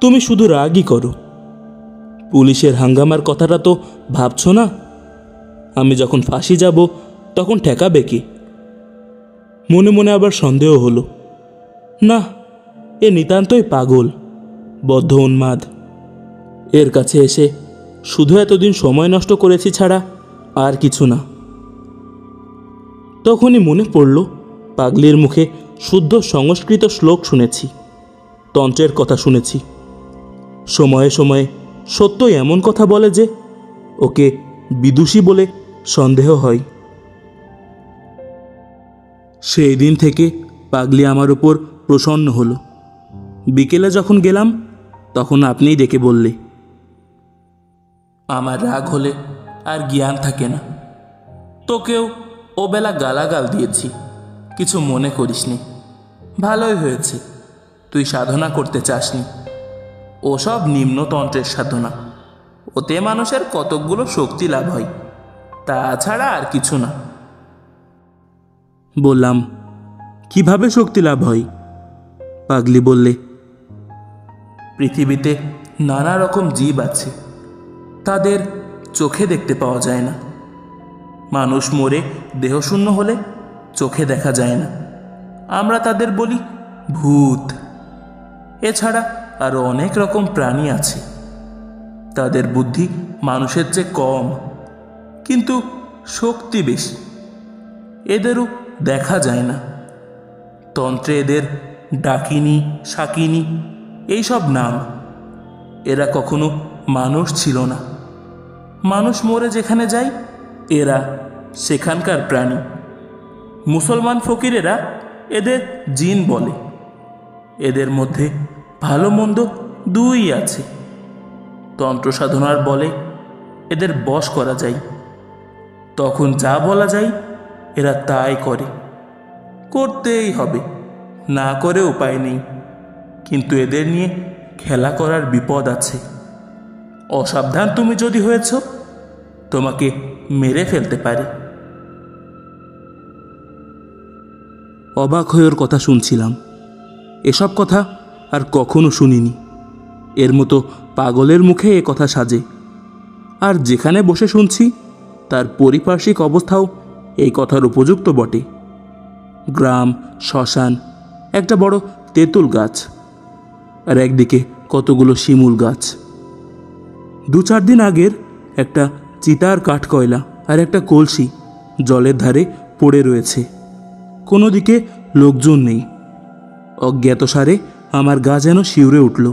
তুমি শুধু রাগই করো। পুলিশের হাঙ্গামার কথাটা তো ভাবছ না? আমি যখন ফাঁসি যাব তখন ঠেকাবে কি? মনে মনে আবার সন্দেহ হলো, না, এ নিতান্তই পাগল, বদ্ধ উন্মাদ। এর কাছে এসে শুধু এতদিন সময় নষ্ট করেছি ছাড়া আর কিছু না। তখনই মনে পড়ল পাগলির মুখে শুদ্ধ সংস্কৃত শ্লোক শুনেছি, তন্ত্রের কথা শুনেছি। সময়ে সময়ে সত্যই এমন কথা বলে যে ওকে বিদুষী বলে সন্দেহ হয়। সেই দিন থেকে পাগলি আমার উপর প্রসন্ন হলো। বিকেলে যখন গেলাম তখন আপনিই ডেকে বললে, আমার রাগ হলে আর জ্ঞান থাকে না। তোকেও ও বেলা গালাগাল দিয়েছি, কিছু মনে করিসনি। ভালোই হয়েছে, তুই সাধনা করতে চাসনি। ওসব নিম্নতন্ত্রের সাধনা, ওতে মানুষের কতকগুলো শক্তি লাভ হয়, তাছাড়া আর কিছু না। বললাম, কিভাবে শক্তি লাভ হয়? পাগলি বললে, পৃথিবীতে নানা রকম জীব আছে, তাদের চোখে দেখতে পাওয়া যায় না। মানুষ মরে দেহশূন্য হলে চোখে দেখা যায় না, আমরা তাদের বলি ভূত। এছাড়া আরও অনেক রকম প্রাণী আছে, তাদের বুদ্ধি মানুষের চেয়ে কম, কিন্তু শক্তি বেশি। এদেরও দেখা যায় না। তন্ত্রে এদের ডাকিনী, শাকিনী এইসব নাম। এরা কখনো মানুষ ছিল না। মানুষ মরে যেখানে যায় এরা সেখানকার প্রাণী। মুসলমান ফকিরেরা এদের জিন বলে। এদের মধ্যে ভালো মন্দ দুই আছে। তন্ত্র সাধনার বলে এদের বশ করা যায়। তখন যা বলা যায় এরা তাই করে। করতেই হবে, না করে উপায় নেই। কিন্তু এদের নিয়ে খেলা করার বিপদ আছে। অসাবধান তুমি যদি হয়েছ, তোমাকে মেরে ফেলতে পারে। অবাক হয়ে ওর কথা শুনছিলাম। এসব কথা আর কখনো শুনিনি। এর মতো পাগলের মুখে এ কথা সাজে। আর যেখানে বসে শুনছি তার পারিপার্শ্বিক অবস্থাও এই কথার উপযুক্ত বটে। গ্রাম, শ্মশান, একটা বড় তেঁতুল গাছ, আর একদিকে কতগুলো শিমুল গাছ। 2-4 দিন আগের একটা চিতার কাঠকয়লা আর একটা কলসি জলের ধারে পড়ে রয়েছে। কোনো দিকে লোকজন নেই। অজ্ঞাতসারে আমার গা যেন শিউরে উঠল।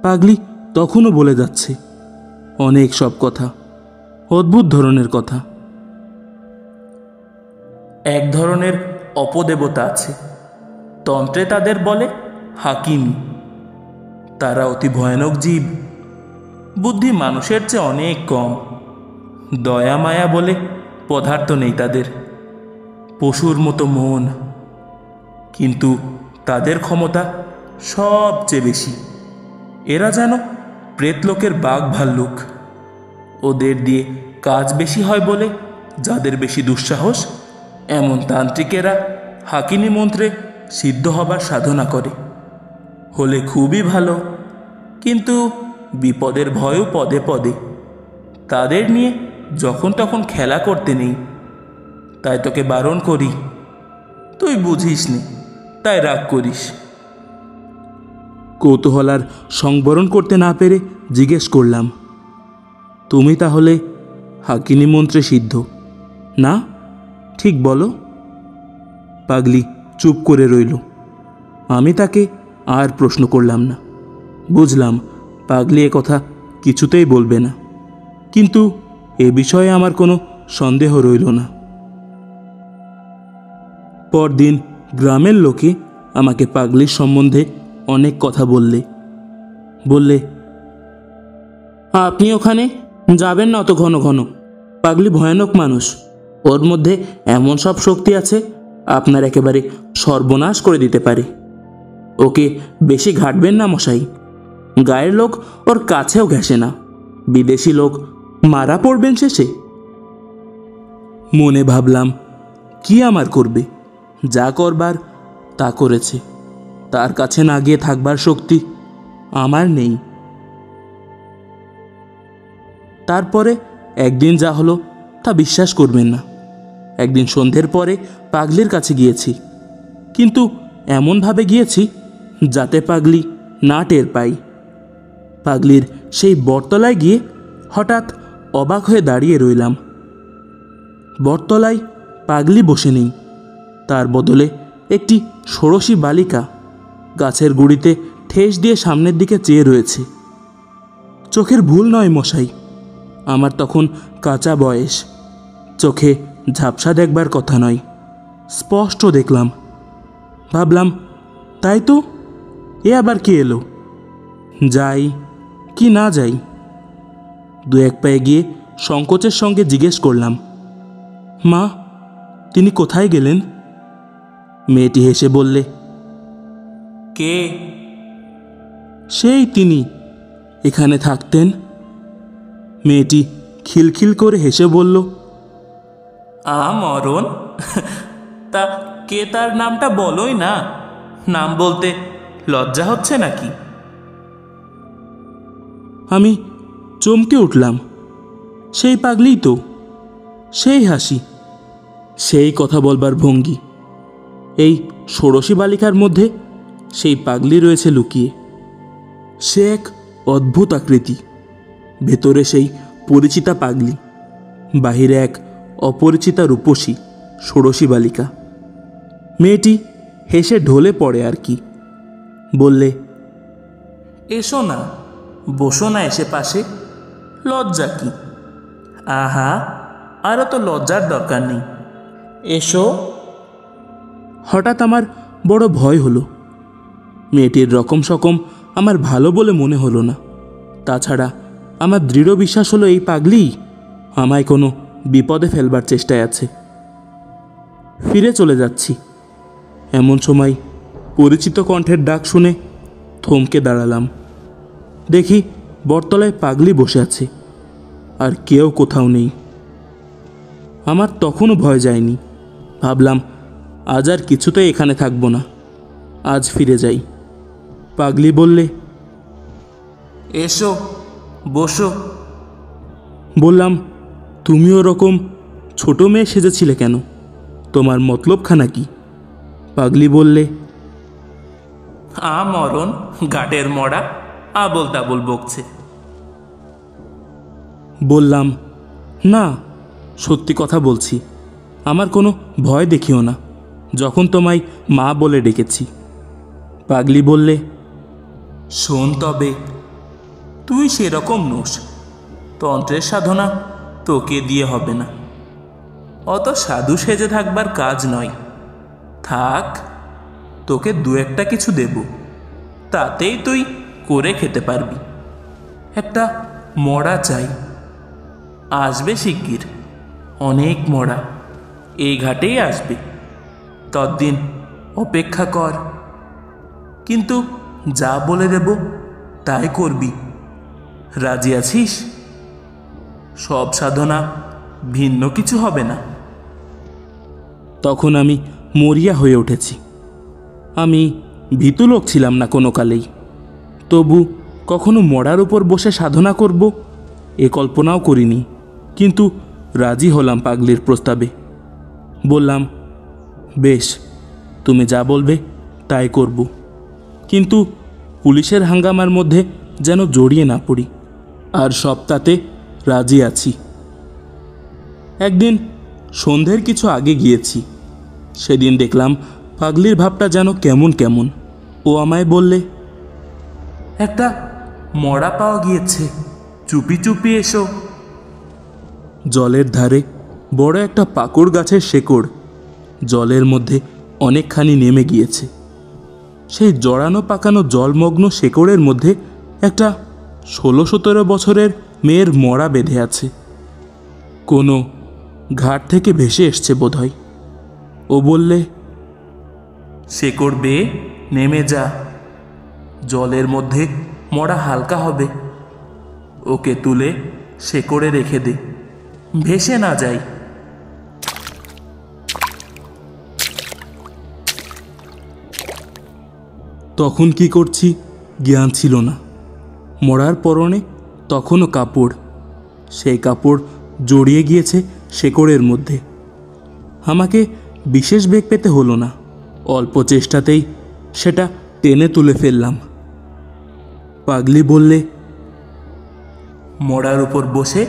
পাগলি তখনও বলে যাচ্ছে অনেক সব কথা, অদ্ভুত ধরনের কথা। এক ধরনের অপদেবতা আছে, তন্ত্রে তাদের বলে হাকিম। তারা অতি ভয়ানক জীব, বুদ্ধি মানুষের চেয়ে অনেক কম। দয়া মায়া বলে পদার্থ নেই তাদের, পশুর মতো মন। কিন্তু তাদের ক্ষমতা সবচেয়ে বেশি। এরা যেন প্রেতলোকের বাঘ ভাল্লুক। ওদের দিয়ে কাজ বেশি হয় বলে যাদের বেশি দুঃসাহস, এমন তান্ত্রিকেরা হাকিনী মন্ত্রে সিদ্ধ হবার সাধনা করে। হলে খুবই ভালো, কিন্তু বিপদের ভয়ও পদে পদে। তাদের নিয়ে যখন তখন খেলা করতে নেই। তাই তোকে বারণ করি, তুই বুঝিস নি, তাই রাগ করিস। কৌতূহল আর সংবরণ করতে না পেরে জিজ্ঞেস করলাম, তুমি তাহলে হাকিনী মন্ত্রে সিদ্ধ না? ঠিক বলো। পাগলি চুপ করে রইল। আমি তাকে আর প্রশ্ন করলাম না। বুঝলাম পাগলি এ কথা কিছুতেই বলবে না, কিন্তু এ বিষয়ে আমার কোনো সন্দেহ রইল না। পরদিন গ্রামের লোকে আমাকে পাগলির সম্বন্ধে অনেক কথা বললে, আপনি ওখানে যাবেন না অত ঘন ঘন। পাগলি ভয়ানক মানুষ, ওর মধ্যে এমন সব শক্তি আছে আপনার একেবারে সর্বনাশ করে দিতে পারে। ওকে বেশি ঘাটবেন না মশাই। গায়ের লোক ওর কাছেও ঘেঁষে না, বিদেশি লোক মারা পড়বেন শেষে। মনে ভাবলাম, কি আমার করবে? যা করবার তা করেছে, তার কাছে না গিয়ে থাকবার শক্তি আমার নেই। তারপরে একদিন যা হলো তা বিশ্বাস করবেন না। একদিন সন্ধ্যের পরে পাগলির কাছে গিয়েছি, কিন্তু এমনভাবে গিয়েছি যাতে পাগলি না টের পাই। পাগলির সেই বটতলায় গিয়ে হঠাৎ অবাক হয়ে দাঁড়িয়ে রইলাম। বটতলায় পাগলি বসে নেই, তার বদলে একটি ষোড়শী বালিকা গাছের গুঁড়িতে ঠেস দিয়ে সামনের দিকে চেয়ে রয়েছে। চোখের ভুল নয় মশাই, আমার তখন কাঁচা বয়স, চোখে ঝাপসা দেখবার কথা নয়, স্পষ্ট দেখলাম। ভাবলাম, তাই তো, এ আবার কে এলো? যাই কি না যাই? দু এক পায়ে গিয়ে সংকোচের সঙ্গে জিজ্ঞেস করলাম, মা, তিনি কোথায় গেলেন? মেয়েটি হেসে বললে, কে? সেই তিনি, এখানে থাকতেন। মেয়েটি খিলখিল করে হেসে বলল, মরণ, তা কে তার নামটা বলোই না, নাম বলতে লজ্জা হচ্ছে নাকি? আমি চমকে উঠলাম। সেই পাগলিই তো, সেই হাসি, সেই কথা বলবার ভঙ্গি। এই ষোড়শী বালিকার মধ্যে সেই পাগলি রয়েছে লুকিয়ে। সে এক অদ্ভুত আকৃতি, ভেতরে সেই পরিচিতা পাগলি, বাহিরে এক অপরিচিতা রূপসী ষোড়শী বালিকা। মেয়েটি হেসে ঢলে পড়ে আর কি, বললে, এসো না, বসো না এসে পাশে, লজ্জা কি? আহা, আরও তো লজ্জার দরকার নেই, এসো। হঠাৎ আমার বড় ভয় হলো। মেয়েটির রকম সকম আমার ভালো বলে মনে হলো না। তাছাড়া আমার দৃঢ় বিশ্বাস হলো এই পাগলি আমায় কোনো বিপদে ফেলবার চেষ্টায় আছে। ফিরে চলে যাচ্ছি, এমন সময় পরিচিত কণ্ঠের ডাক শুনে থমকে দাঁড়ালাম। দেখি বটতলায় পাগলি বসে আছে, আর কেউ কোথাও নেই। আমার তখনও ভয় যায়নি। ভাবলাম, আজ আর কিছুতেই এখানে থাকবো না, আজ ফিরে যাই। পাগলি বললে, এসো, বসো। বললাম, তুমি ওরকম ছোট মেয়ে সেজেছিলে কেন? তোমার মতলবখানা কি? পাগলি বললে, মরণ, গাটের মরা, আবোল তাবোল বকছে। বললাম, না, সত্যি কথা বলছি, আমার কোনো ভয় দেখিও না, যখন তোমায় মা বলে ডেকেছি। পাগলি বললে, শোন তবে, তুই সেরকম নোস, তন্ত্রের সাধনা তোকে দিয়ে হবে না, অত সাধু সেজে থাকবার কাজ নয়। থাক, তোকে দু একটা কিছু দেব, তাতেই তুই করে খেতে পারবি। একটা মরা চাই, আসবে শিগগির, অনেক মরা এই ঘাটেই আসবে, ততদিন অপেক্ষা কর। কিন্তু যা বলে দেব তাই করবি, রাজি আছিস? সব সাধনা, ভিন্ন কিছু হবে না। তখন আমি মরিয়া হয়ে উঠেছি। আমি ভীতু লোক ছিলাম না কোনো কালেই, তবু কখনো মরার উপর বসে সাধনা করব এ কল্পনাও করিনি। কিন্তু রাজি হলাম পাগলির প্রস্তাবে। বললাম, বেশ, তুমি যা বলবে তাই করব, কিন্তু পুলিশের হাঙ্গামার মধ্যে যেন জড়িয়ে না পড়ি, আর সপ্তাহে রাজি আছি। একদিন সন্ধ্যের কিছু আগে গিয়েছি, সেদিন দেখলাম পাগলির ভাবটা যেন কেমন কেমন। ও আমায় বললে, একটা মরা পাওয়া গিয়েছে, চুপি চুপি এসো। জলের ধারে বড় একটা পাকুড় গাছের শেকড় জলের মধ্যে অনেকখানি নেমে গিয়েছে। সেই জড়ানো পাকানো জলমগ্ন শেকড়ের মধ্যে একটা 16-17 বছরের মেয়ের মরা বেঁধে আছে, কোনো ঘাট থেকে ভেসে এসছে বোধহয়। ও বললে, শেকড় বেয়ে নেমে যা, জলের মধ্যে মরা হালকা হবে, ওকে তুলে শেকড়ে রেখে দে, ভেসে না যায়। তখন কি করছি জ্ঞান ছিল না। মরার পরনে তখনও কাপড়, সেই কাপড় জড়িয়ে গিয়েছে শেকড়ের মধ্যে। আমাকে বিশেষ বেগ পেতে হলো না, অল্প চেষ্টাতেই সেটা টেনে তুলে ফেললাম। পাগলি বললে, মরার উপর বসে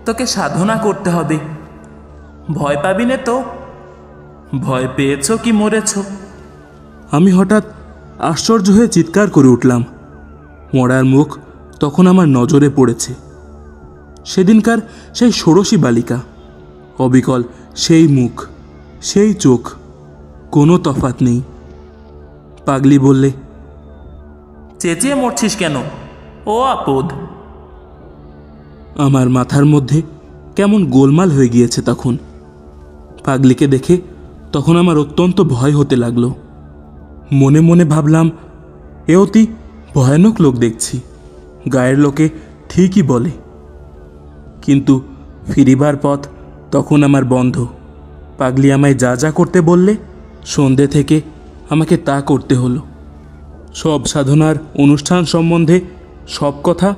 তোকে সাধনা করতে হবে, ভয় পাবি না তো? ভয় পেয়েছ কি মরেছ? আমি হঠাৎ আশ্চর্য হয়ে চিৎকার করে উঠলাম। মরার মুখ তখন আমার নজরে পড়েছে। সেদিনকার সেই ষোড়শী বালিকা, অবিকল সেই মুখ, সেই চোখ, কোনো তফাৎ নেই। পাগলি বললে, চেঁচিয়ে মরছিস কেন? ও আপদ। আমার মাথার মধ্যে কেমন গোলমাল হয়ে গিয়েছে তখন। পাগলিকে দেখে তখন আমার অত্যন্ত ভয় হতে লাগলো। মনে মনে ভাবলাম, এ অতি ভয়ানক লোক দেখছি, গায়ের লোকে ঠিকই বলে। কিন্তু ফিরিবার পথ তখন আমার বন্ধ। পাগলি আমায় যা যা করতে বললে, সন্ধে থেকে আমাকে তা করতে হলো। সব সাধনার অনুষ্ঠান সম্বন্ধে সব কথা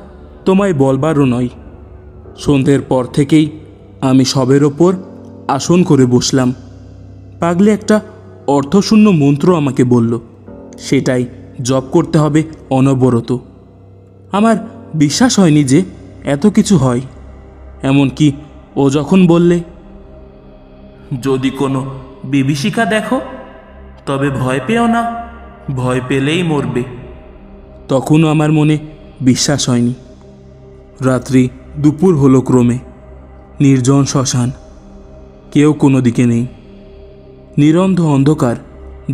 তোমায় বলবারও নয়। সন্ধ্যের পর থেকেই আমি সবের ওপর আসন করে বসলাম। পাগলি একটা অর্থশূন্য মন্ত্র আমাকে বলল, সেটাই জপ করতে হবে অনবরত। আমার বিশ্বাস হয়নি যে এত কিছু হয়। এমনকি ও যখন বললে, যদি কোনো বিভীষিকা দেখো তবে ভয় পেও না, ভয় পেলেই মরবে, তখনও আমার মনে বিশ্বাস হয়নি। রাত্রি দুপুর হলো ক্রমে। নির্জন শ্মশান, কেউ কোনো দিকে নেই। নিরন্ধ অন্ধকার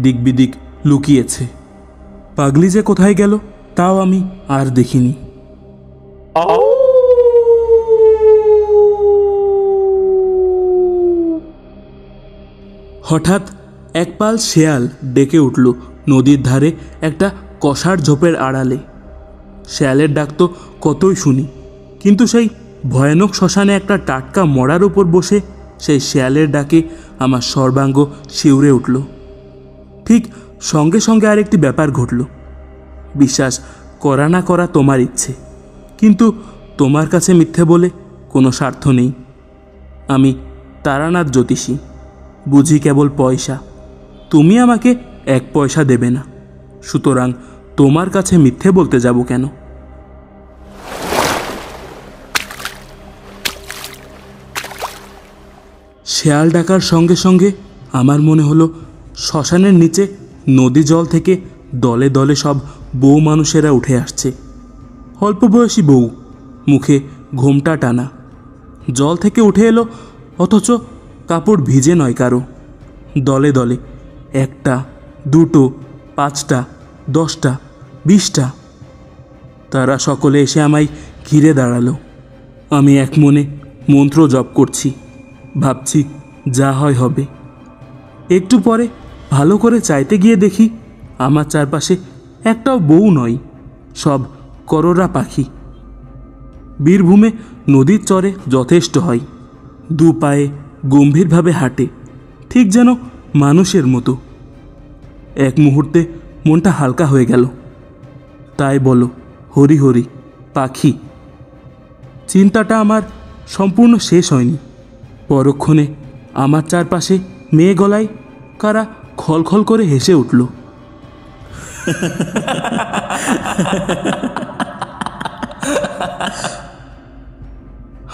দিকবিদিক লুকিয়েছে। পাগলি যে কোথায় গেল তাও আমি আর দেখিনি। হঠাৎ এক পাল শেয়াল ডেকে উঠল নদীর ধারে একটা কষার ঝোপের আড়ালে। শেয়ালের ডাক তো কতই শুনি, কিন্তু সেই ভয়ানক শ্মশানে একটা টাটকা মরার উপর বসে সেই শেয়ালের ডাকে আমার সর্বাঙ্গ শিউরে উঠল। ঠিক সঙ্গে সঙ্গে আরেকটি ব্যাপার ঘটল। বিশ্বাস করা না করা তোমার ইচ্ছে, কিন্তু তোমার কাছে মিথ্যে বলে কোনো স্বার্থ নেই। আমি তারানাথ জ্যোতিষী, বুঝি কেবল পয়সা। তুমি আমাকে 1 পয়সা দেবে না, সুতরাং তোমার কাছে মিথ্যে বলতে যাব কেন? শেয়াল ডাকার সঙ্গে সঙ্গে আমার মনে হলো শ্মশানের নিচে নদী জল থেকে দলে দলে সব বউ মানুষেরা উঠে আসছে। অল্প বয়সী বউ, মুখে ঘোমটা টানা, জল থেকে উঠে এলো, অথচ কাপড় ভিজে নয় কারো। দলে দলে 1টা, 2টো, 5টা, 10টা, 20টা। তারা সকলে এসে আমায় ঘিরে দাঁড়ালো। আমি এক মনে মন্ত্র জপ করছি, ভাবছি যা হয় হবে। একটু পরে ভালো করে চাইতে গিয়ে দেখি আমার চারপাশে একটাও বউ নয়, সব কররা পাখি। বীরভূমে নদীর চরে যথেষ্ট হয়। 2 পায়ে গম্ভীরভাবে হাঁটে, ঠিক যেন মানুষের মতো। এক মুহূর্তে মনটা হালকা হয়ে গেল। তাই বলো, হরি হরি পাখি। চিন্তাটা আমার সম্পূর্ণ শেষ হয়নি। পরক্ষণে আমার চারপাশে মেয়ে গলায় কারা খলখল করে হেসে উঠল।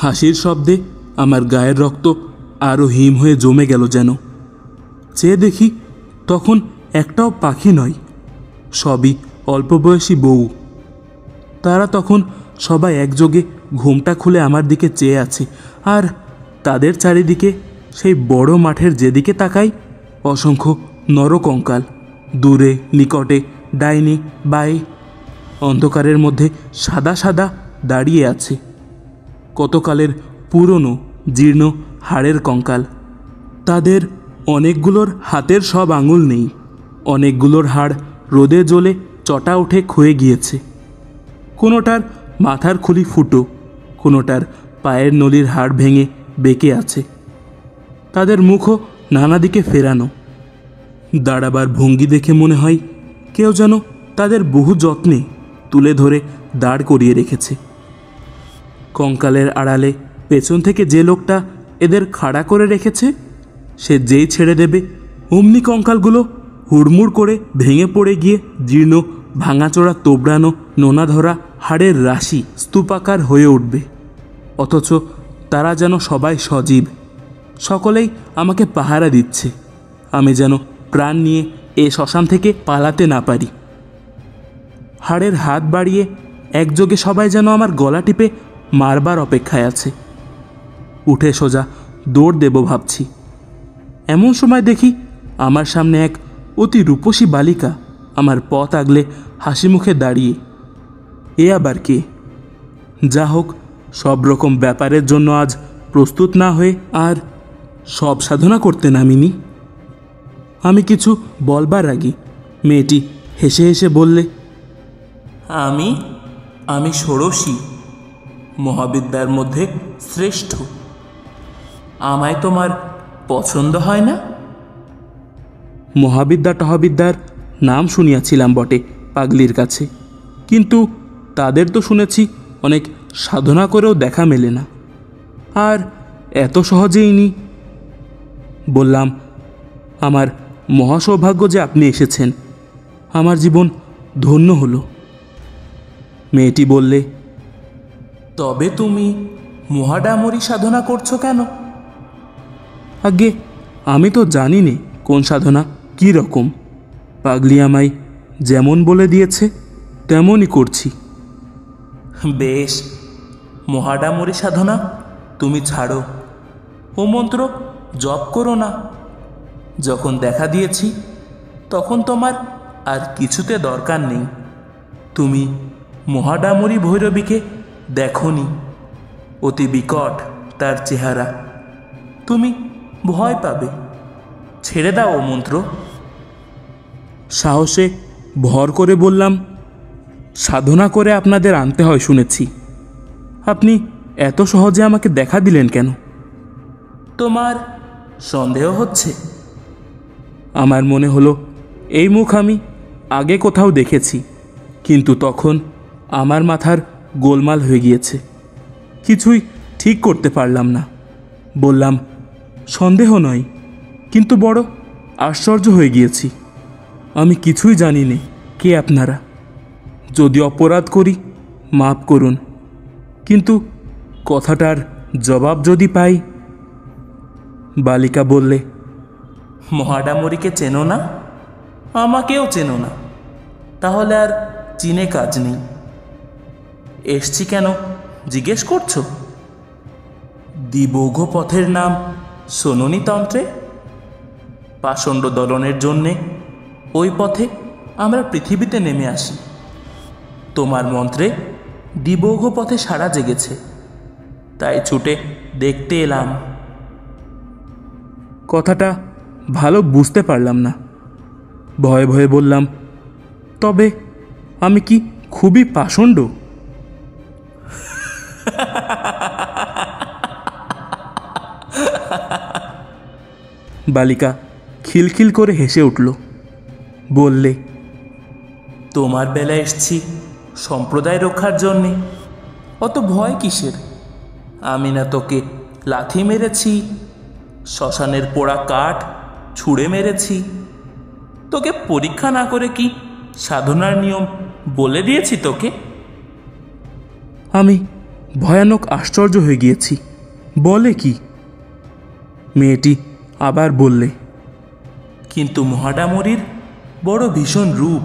হাসির শব্দে আমার গায়ের রক্ত আরও হিম হয়ে জমে গেল যেন। চেয়ে দেখি তখন একটাও পাখি নয়, সবই অল্প বয়সী বউ। তারা তখন সবাই একযোগে ঘোমটা খুলে আমার দিকে চেয়ে আছে, আর তাদের চারিদিকে সেই বড় মাঠের যেদিকে তাকাই অসংখ্য নরকঙ্কাল, দূরে নিকটে ডাইনি বাই, অন্ধকারের মধ্যে সাদা সাদা দাঁড়িয়ে আছে। কতকালের পুরনো জীর্ণ হাড়ের কঙ্কাল। তাদের অনেকগুলোর হাতের সব আঙুল নেই, অনেকগুলোর হাড় রোদে জ্বলে চটা উঠে ক্ষয়ে গিয়েছে। কোনোটার মাথার খুলি ফুটো, কোনোটার পায়ের নলির হাড় ভেঙে বেঁকে আছে। তাদের মুখও নানা দিকে ফেরানো। দাঁড়াবার ভঙ্গি দেখে মনে হয় কেউ যেন তাদের বহু যত্নে তুলে ধরে দাঁড় করিয়ে রেখেছে। কঙ্কালের আড়ালে পেছন থেকে যে লোকটা এদের খাড়া করে রেখেছে সে যেই ছেড়ে দেবে অমনি কঙ্কালগুলো হুড়মুড় করে ভেঙে পড়ে গিয়ে জীর্ণ ভাঙাচোরা তোবড়ানো নোনা ধরা হাড়ের রাশি স্তূপাকার হয়ে উঠবে। অথচ তারা যেন সবাই সজীব, সকলেই আমাকে পাহারা দিচ্ছে। আমি যেন প্রাণ নিয়ে এ শ্মশান থেকে পালাতে না পারি। হাড়ের হাত বাড়িয়ে একযোগে সবাই যেন আমার গলা টিপে মারবার অপেক্ষায় আছে। উঠে সোজা দৌড় দেব ভাবছি, এমন সময় দেখি আমার সামনে এক অতি রূপসী বালিকা আমার পথ আগলে হাসি মুখে দাঁড়িয়ে। এ আবার কে? যা হোক, সব রকম ব্যাপারের জন্য আজ প্রস্তুত না হয়ে আর সব সাধনা করতে নামিনি। আমি কিছু বলবার আগে মেয়েটি হেসে হেসে বললে, আমি ষোড়শী, মহাবিদ্যার মধ্যে শ্রেষ্ঠ। আমায় তোমার পছন্দ হয় না? মহাবিদ্যা টহাবিদ্যার নাম শুনিয়াছিলাম বটে পাগলির কাছে, কিন্তু তাদের তো শুনেছি অনেক সাধনা করেও দেখা মেলে না, আর এত সহজেই নি। বললাম, আমার মহাসৌভাগ্য যে আপনি এসেছেন, আমার জীবন ধন্য হলো। মেয়েটি বললে, তবে তুমি মহাডামরি সাধনা করছো কেন? আগে আমি তো জানি নে কোন সাধনা কী রকম। পাগলি আমায় যেমন বলে দিয়েছে তেমনই করছি। বেশ, মহাডামরি সাধনা তুমি ছাড়ো, ও মন্ত্র জপ করো না। যখন দেখা দিয়েছি তখন তোমার আর কিছুতে দরকার নেই। তুমি মহাডামরি ভৈরবীকে দেখোনি, অতি বিকট তার চেহারা, তুমি ভয় পাবে। ছেড়ে দাও ও মন্ত্র। সাহসে ভর করে বললাম, সাধনা করে আপনাদের আনতে হয় শুনেছি, আপনি এত সহজে আমাকে দেখা দিলেন কেন? তোমার সন্দেহ হচ্ছে? আমার মনে হলো এই মুখ আমি আগে কোথাও দেখেছি, কিন্তু তখন আমার মাথার গোলমাল হয়ে গিয়েছে, কিছুই ঠিক করতে পারলাম না। বললাম, সন্দেহ নয়, কিন্তু বড় আশ্চর্য হয়ে গিয়েছি। আমি কিছুই জানি নে কে আপনারা। যদি অপরাধ করি মাপ করুন, কিন্তু কথাটার জবাব যদি পাই। বালিকা বললে, মহাডামরিকে চেনো না? আমাকেও চেনো না? তাহলে আর চিনে কাজ নেই। এসছি কেন জিজ্ঞেস করছো? দ্বিবৌঘ পথের নাম শোনোনি তন্ত্রে? পাষণ্ড দলনের জন্যে ওই পথে আমরা পৃথিবীতে নেমে আসি। তোমার মন্ত্রে দ্বিবৌঘ পথে সাড়া জেগেছে, তাই ছুটে দেখতে এলাম। কথাটা ভালো বুঝতে পারলাম না, ভয়ে ভয়ে বললাম, তবে আমি কি খুবই পাষণ্ড? বালিকা খিলখিল করে হেসে উঠল, বললে, তোমার বেলা এসছি সম্প্রদায় রক্ষার জন্যে, অত ভয় কিসের? আমি না তোকে লাথি মেরেছি, শ্মশানের পোড়া কাঠ ছুঁড়ে মেরেছি, তোকে পরীক্ষা না করে কি সাধনার নিয়ম বলে দিয়েছি তোকে? আমি ভয়ানক আশ্চর্য হয়ে গিয়েছি। বলে কি? মেয়েটি আবার বললে, কিন্তু মহাডামরির বড় ভীষণ রূপ,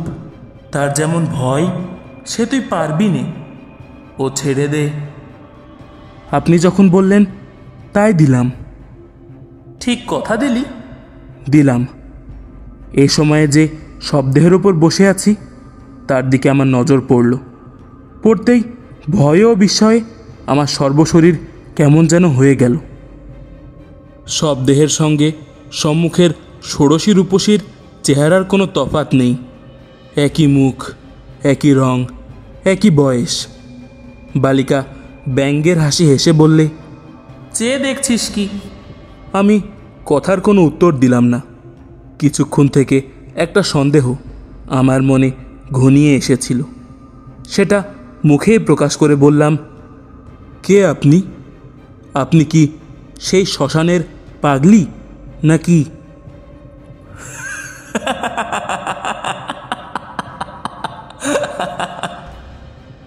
তার যেমন ভয় সে তুই পারবি নে, ও ছেড়ে দে। আপনি যখন বললেন তাই দিলাম। ঠিক কথা দিলি? দিলাম। এই সময়ে যে শবদেহের ওপর বসে আছি তার দিকে আমার নজর পড়ল। পড়তেই ভয়ে ও বিস্ময়ে আমার সর্বশরীর কেমন যেন হয়ে গেল। শবদেহের সঙ্গে সম্মুখের ষোড়শী রূপসীর চেহারার কোনো তফাৎ নেই, একই মুখ, একই রং, একই বয়স। বালিকা ব্যঙ্গের হাসি হেসে বললে, চেয়ে দেখছিস কি? আমি কথার কোনো উত্তর দিলাম না। কিছুক্ষণ থেকে একটা সন্দেহ আমার মনে ঘনিয়ে এসেছিল, সেটা মুখেই প্রকাশ করে বললাম, কে আপনি? আপনি কি সেই শ্মশানের পাগলি নাকি?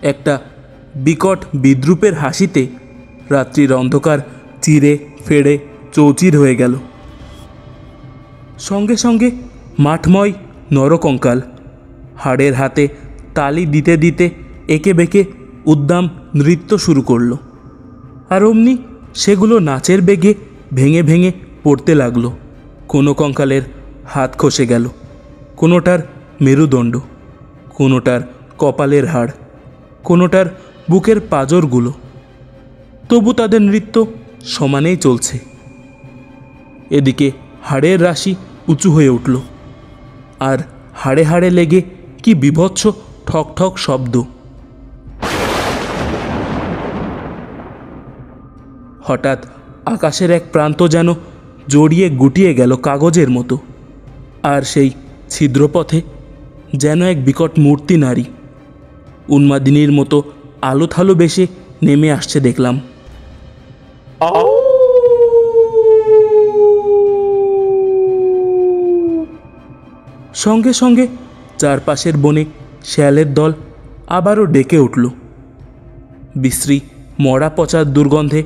একটা বিকট বিদ্রূপের হাসিতে রাত্রির অন্ধকার চিরে ফেড়ে চৌচির হয়ে গেল। সঙ্গে সঙ্গে মাঠময় নরকঙ্কাল হাড়ের হাতে তালি দিতে দিতে একে বেঁকে উদ্দাম নৃত্য শুরু করলো। আর অমনি সেগুলো নাচের বেগে ভেঙে ভেঙে পড়তে লাগলো। কোনো কঙ্কালের হাত খসে গেল, কোনোটার মেরুদণ্ড, কোনোটার কপালের হাড়, কোনোটার বুকের পাঁজরগুলো। তবু তাদের নৃত্য সমানেই চলছে। এদিকে হাড়ের রাশি উঁচু হয়ে উঠল, আর হাড়ে হাড়ে লেগে কি বীভৎস ঠক ঠক শব্দ। হঠাৎ আকাশের এক প্রান্ত যেন জড়িয়ে গুটিয়ে গেল কাগজের মতো, আর সেই ছিদ্রপথে যেন এক বিকট মূর্তি নারী উন্মাদিনীর মতো আলো থালো বেশে নেমে আসছে দেখলাম। সঙ্গে সঙ্গে চারপাশের বনে শেয়ালের দল আবারও ডেকে উঠল। বিশ্রী মরা পচার দুর্গন্ধে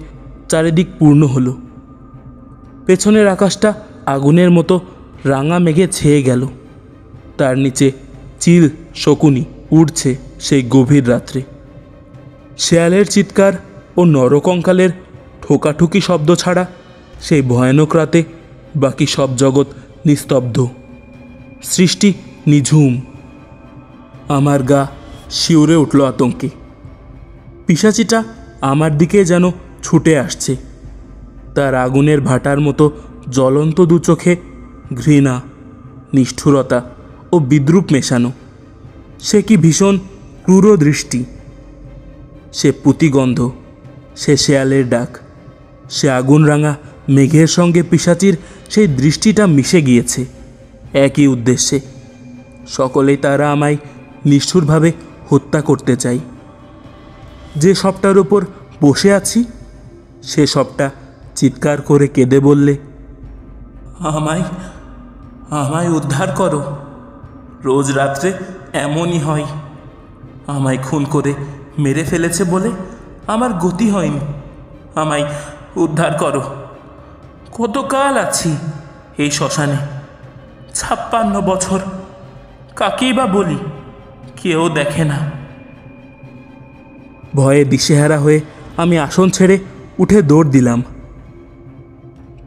চারিদিক পূর্ণ হলো। পেছনের আকাশটা আগুনের মতো রাঙা মেঘে ছেয়ে গেল। তার নিচে চিল শকুনি উড়ছে সেই গভীর রাত্রে। শেয়ালের চিৎকার ও নরকঙ্কালের ঠোকাঠুকি শব্দ ছাড়া সেই ভয়ানক রাতে বাকি সব জগৎ নিস্তব্ধ, সৃষ্টি নিঝুম। আমার গা শিউরে উঠল আতঙ্কে। পিশাচিটা আমার দিকে যেন ছুটে আসছে, তার আগুনের ভাটার মতো জ্বলন্ত দু চোখে ঘৃণা, নিষ্ঠুরতা ও বিদ্রূপ মেশানো। সে কি ভীষণ ক্রূর দৃষ্টি! সে পুঁতিগন্ধ, সে শেয়ালের ডাক, সে আগুন রাঙা মেঘের সঙ্গে পিশাচির সেই দৃষ্টিটা মিশে গিয়েছে একই উদ্দেশ্যে। সকলেই তারা আমায় নিষ্ঠুরভাবে হত্যা করতে চাই। যে সবটার ওপর বসে আছি সে সবটা চিৎকার করে কেঁদে বললে, আমায় আমায় উদ্ধার করো। রোজ রাত্রে এমনই হয়। আমায় খুন করে মেরে ফেলেছে বলে আমার গতি হয়নি। আমায় উদ্ধার করো। কতকাল আছি এই শ্মশানে, 56 বছর। কাকেই বা বলি, কেউ দেখে না। ভয়ে দিশেহারা হয়ে আমি আসন ছেড়ে উঠে দৌড় দিলাম।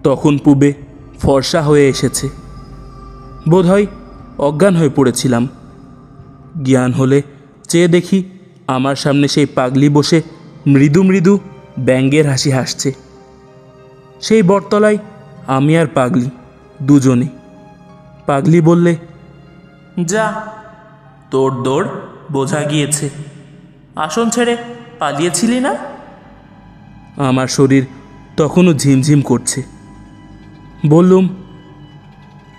তখন পূবে ফর্সা হয়ে এসেছে। বোধহয় অজ্ঞান হয়ে পড়েছিলাম। জ্ঞান হলে চেয়ে দেখি আমার সামনে সেই পাগলি বসে মৃদু মৃদু ব্যঙ্গের হাসি হাসছে। সেই বটতলায় আমি আর পাগলি দুজনে। পাগলি বললে, যা, তোর দৌড় বোঝা গিয়েছে। আসন ছেড়ে পালিয়েছিলি না? আমার শরীর তখনও ঝিমঝিম করছে। বললুম,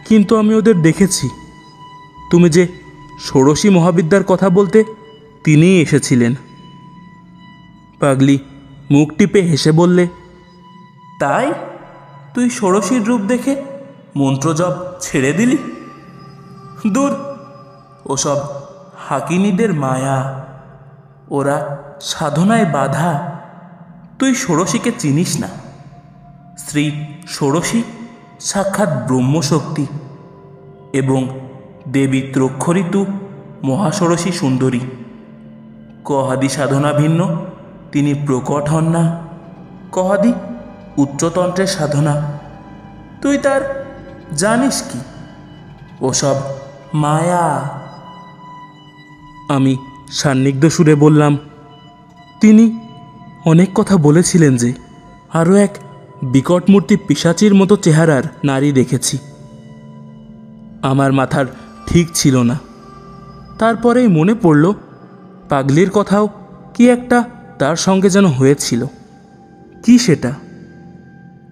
কিন্তু আমি ওদের দেখেছি। তুমি যে ষোড়শী মহাবিদ্যার কথা বলতে, তিনিই এসেছিলেন। পাগলি মুখ টিপে হেসে বললে, তাই তুই ষোড়শীর রূপ দেখে মন্ত্রজপ ছেড়ে দিলি? দূর, ওসব হাকিনীদের মায়া, ওরা সাধনায় বাধা। তুই ষোড়শীকে চিনিস না। শ্রী ষোড়শী সাক্ষাৎ ব্রহ্মশক্তি এবং দেবী ত্রক্ষরিতু মহাষোড়শী সুন্দরী। কহাদি সাধনা ভিন্ন তিনি প্রকট হন না। কহাদি উচ্চতন্ত্রের সাধনা। তুই তার জানিস কি? ওসব মায়া। আমি সান্নিধ্য সুরে বললাম, তিনি অনেক কথা বলেছিলেন যে আরও এক বিকট মূর্তি পিশাচির মতো চেহারার নারী দেখেছি। আমার মাথার ঠিক ছিল না। তারপরেই মনে পড়ল পাগলির কথাও কি একটা তার সঙ্গে যেন হয়েছিল। কি সেটা?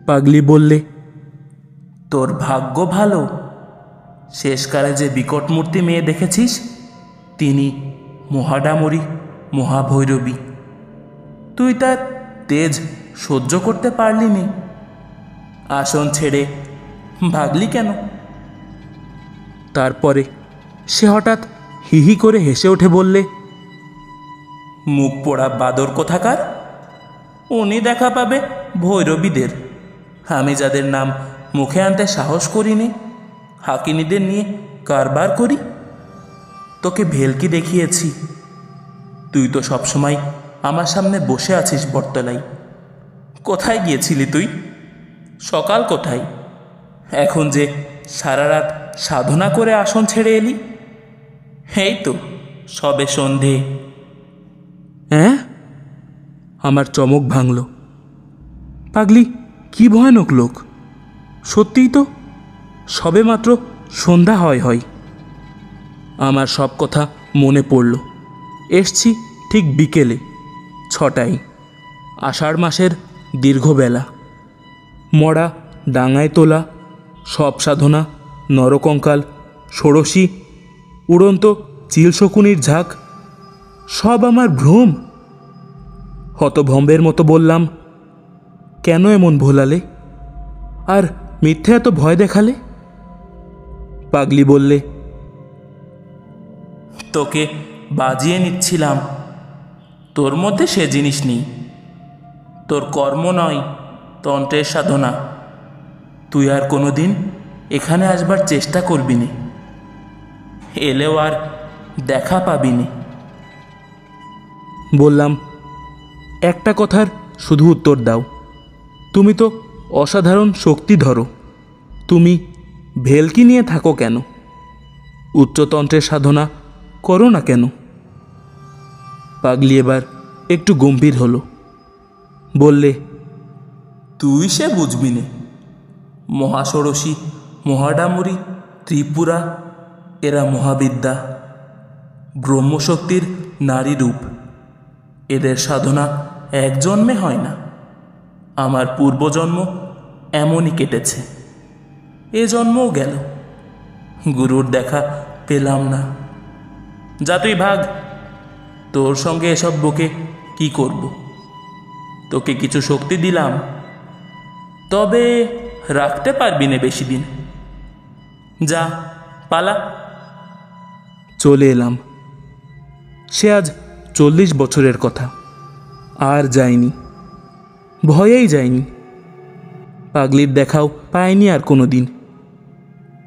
পাগলি বললে, তোর ভাগ্য ভালো। শেষকালে যে বিকট মূর্তি মেয়ে দেখেছিস তিনি মহাডামরী মহাভৈরবী। তুই তার তেজ সহ্য করতে পারলি নি? আসন ছেড়ে ভাগলি কেন? তারপরে সে হঠাৎ হিহি করে হেসে উঠে বললে, মুখ পোড়া বাদর কোথাকার, উনি দেখা পাবে ভৈরবীদের। আমি যাদের নাম মুখে আনতে সাহস করিনি, হাকিনীদের নিয়ে কারবার করি। তোকে ভেলকি দেখিয়েছি, তুই তো সবসময় আমার সামনে বসে আছিস বটতলায়। কোথায় গিয়েছিলি তুই? সকাল কোথায়? এখন যে সারা রাত সাধনা করে আসন ছেড়ে এলি। এই তো সবে সন্ধে। হ্যাঁ, আমার চমক ভাঙল। পাগলি কি ভয়ানক লোক! সত্যিই তো সবে মাত্র সন্ধ্যা হয়। আমার সব কথা মনে পড়ল। এসছি ঠিক বিকেলে 6টায়, আষাঢ় মাসের দীর্ঘ বেলা। মরা ডাঙায় তোলা সব সাধনা, নরকঙ্কাল, ষোড়শী, উড়ন্ত চিলশকুনির ঝাঁক, সব আমার ভ্রম। হতভম্বের মতো বললাম, কেন এমন ভোলালে আর মিথ্যে এত ভয় দেখালে? পাগলি বললে, তোকে বাজিয়ে নিচ্ছিলাম। তোর মধ্যে সে জিনিস নেই। তোর কর্ম নয়, তন্ত্রের সাধনা। তুই আর কোনোদিন এখানে আসবার চেষ্টা করবি নি, এলেও আর দেখা পাবি নি। বললাম, একটা কথার শুধু উত্তর দাও। তুমি তো অসাধারণ শক্তি ধরো, তুমি ভেলকি নিয়ে থাকো কেন? উচ্চতন্ত্রের সাধনা করো না কেন? পাগলি এবার একটু গম্ভীর হলো। বললে, তুই সে বুঝবি নে। মহাষোড়শী, মহাডামরী, ত্রিপুরা এরা মহাবিদ্যা, ব্রহ্মশক্তির নারী রূপ। এদের সাধনা এক জন্মে হয় না। আমার পূর্বজন্ম এমনই কেটেছে, এ জন্মও গেল। গুরুর দেখা পেলাম না। যা তুই ভাগ, তোর সঙ্গে এসব বকে কি করব? তোকে কিছু শক্তি দিলাম, তবে রাখতে পারবি না বেশি দিন। যা, পালা। চলে এলাম। সে আজ 40 বছরের কথা। আর যায়নি, ভয়েই যায়নি। পাগলির দেখাও পায়নি আর কোনো দিন।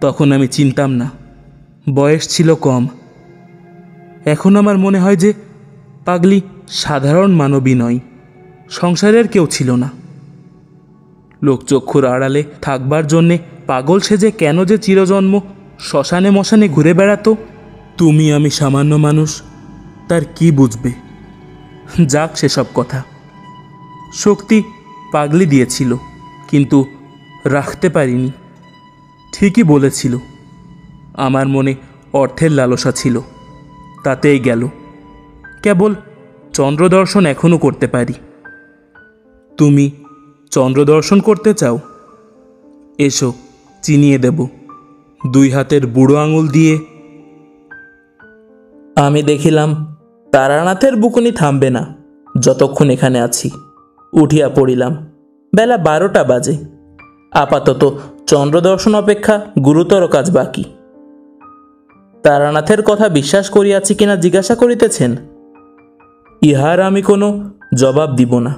তখন আমি চিনতাম না, বয়স ছিল কম। এখন আমার মনে হয় যে পাগলি সাধারণ মানবী নয়, সংসারের কেউ ছিল না। লোকচক্ষুর আড়ালে থাকবার জন্যে পাগল সেজে কেন যে চিরজন্ম শ্মশানে মশানে ঘুরে বেড়াতো, তুমি আমি সামান্য মানুষ, তার কি বুঝবে? যাক সেসব কথা। শক্তি পাগলি দিয়েছিল, কিন্তু রাখতে পারিনি। ঠিকই বলেছিল, আমার মনে অর্থের লালসা ছিল, তাতেই গেল। কেবল চন্দ্রদর্শন এখনও করতে পারি। তুমি চন্দ্রদর্শন করতে চাও? এসো, চিনিয়ে দেব 2 হাতের বুড়ো আঙুল দিয়ে। আমি দেখিলাম তারানাথের বুকুনি থামবে না যতক্ষণ এখানে আছি। উঠিয়া পড়িলাম। বেলা 12টা বাজে। আপাতত চন্দ্রদর্শন অপেক্ষা গুরুতর কাজ বাকি। তারানাথের কথা বিশ্বাস করিয়াছি কিনা জিজ্ঞাসা করিতেছেন? ইহার আমি কোনো জবাব দিব না।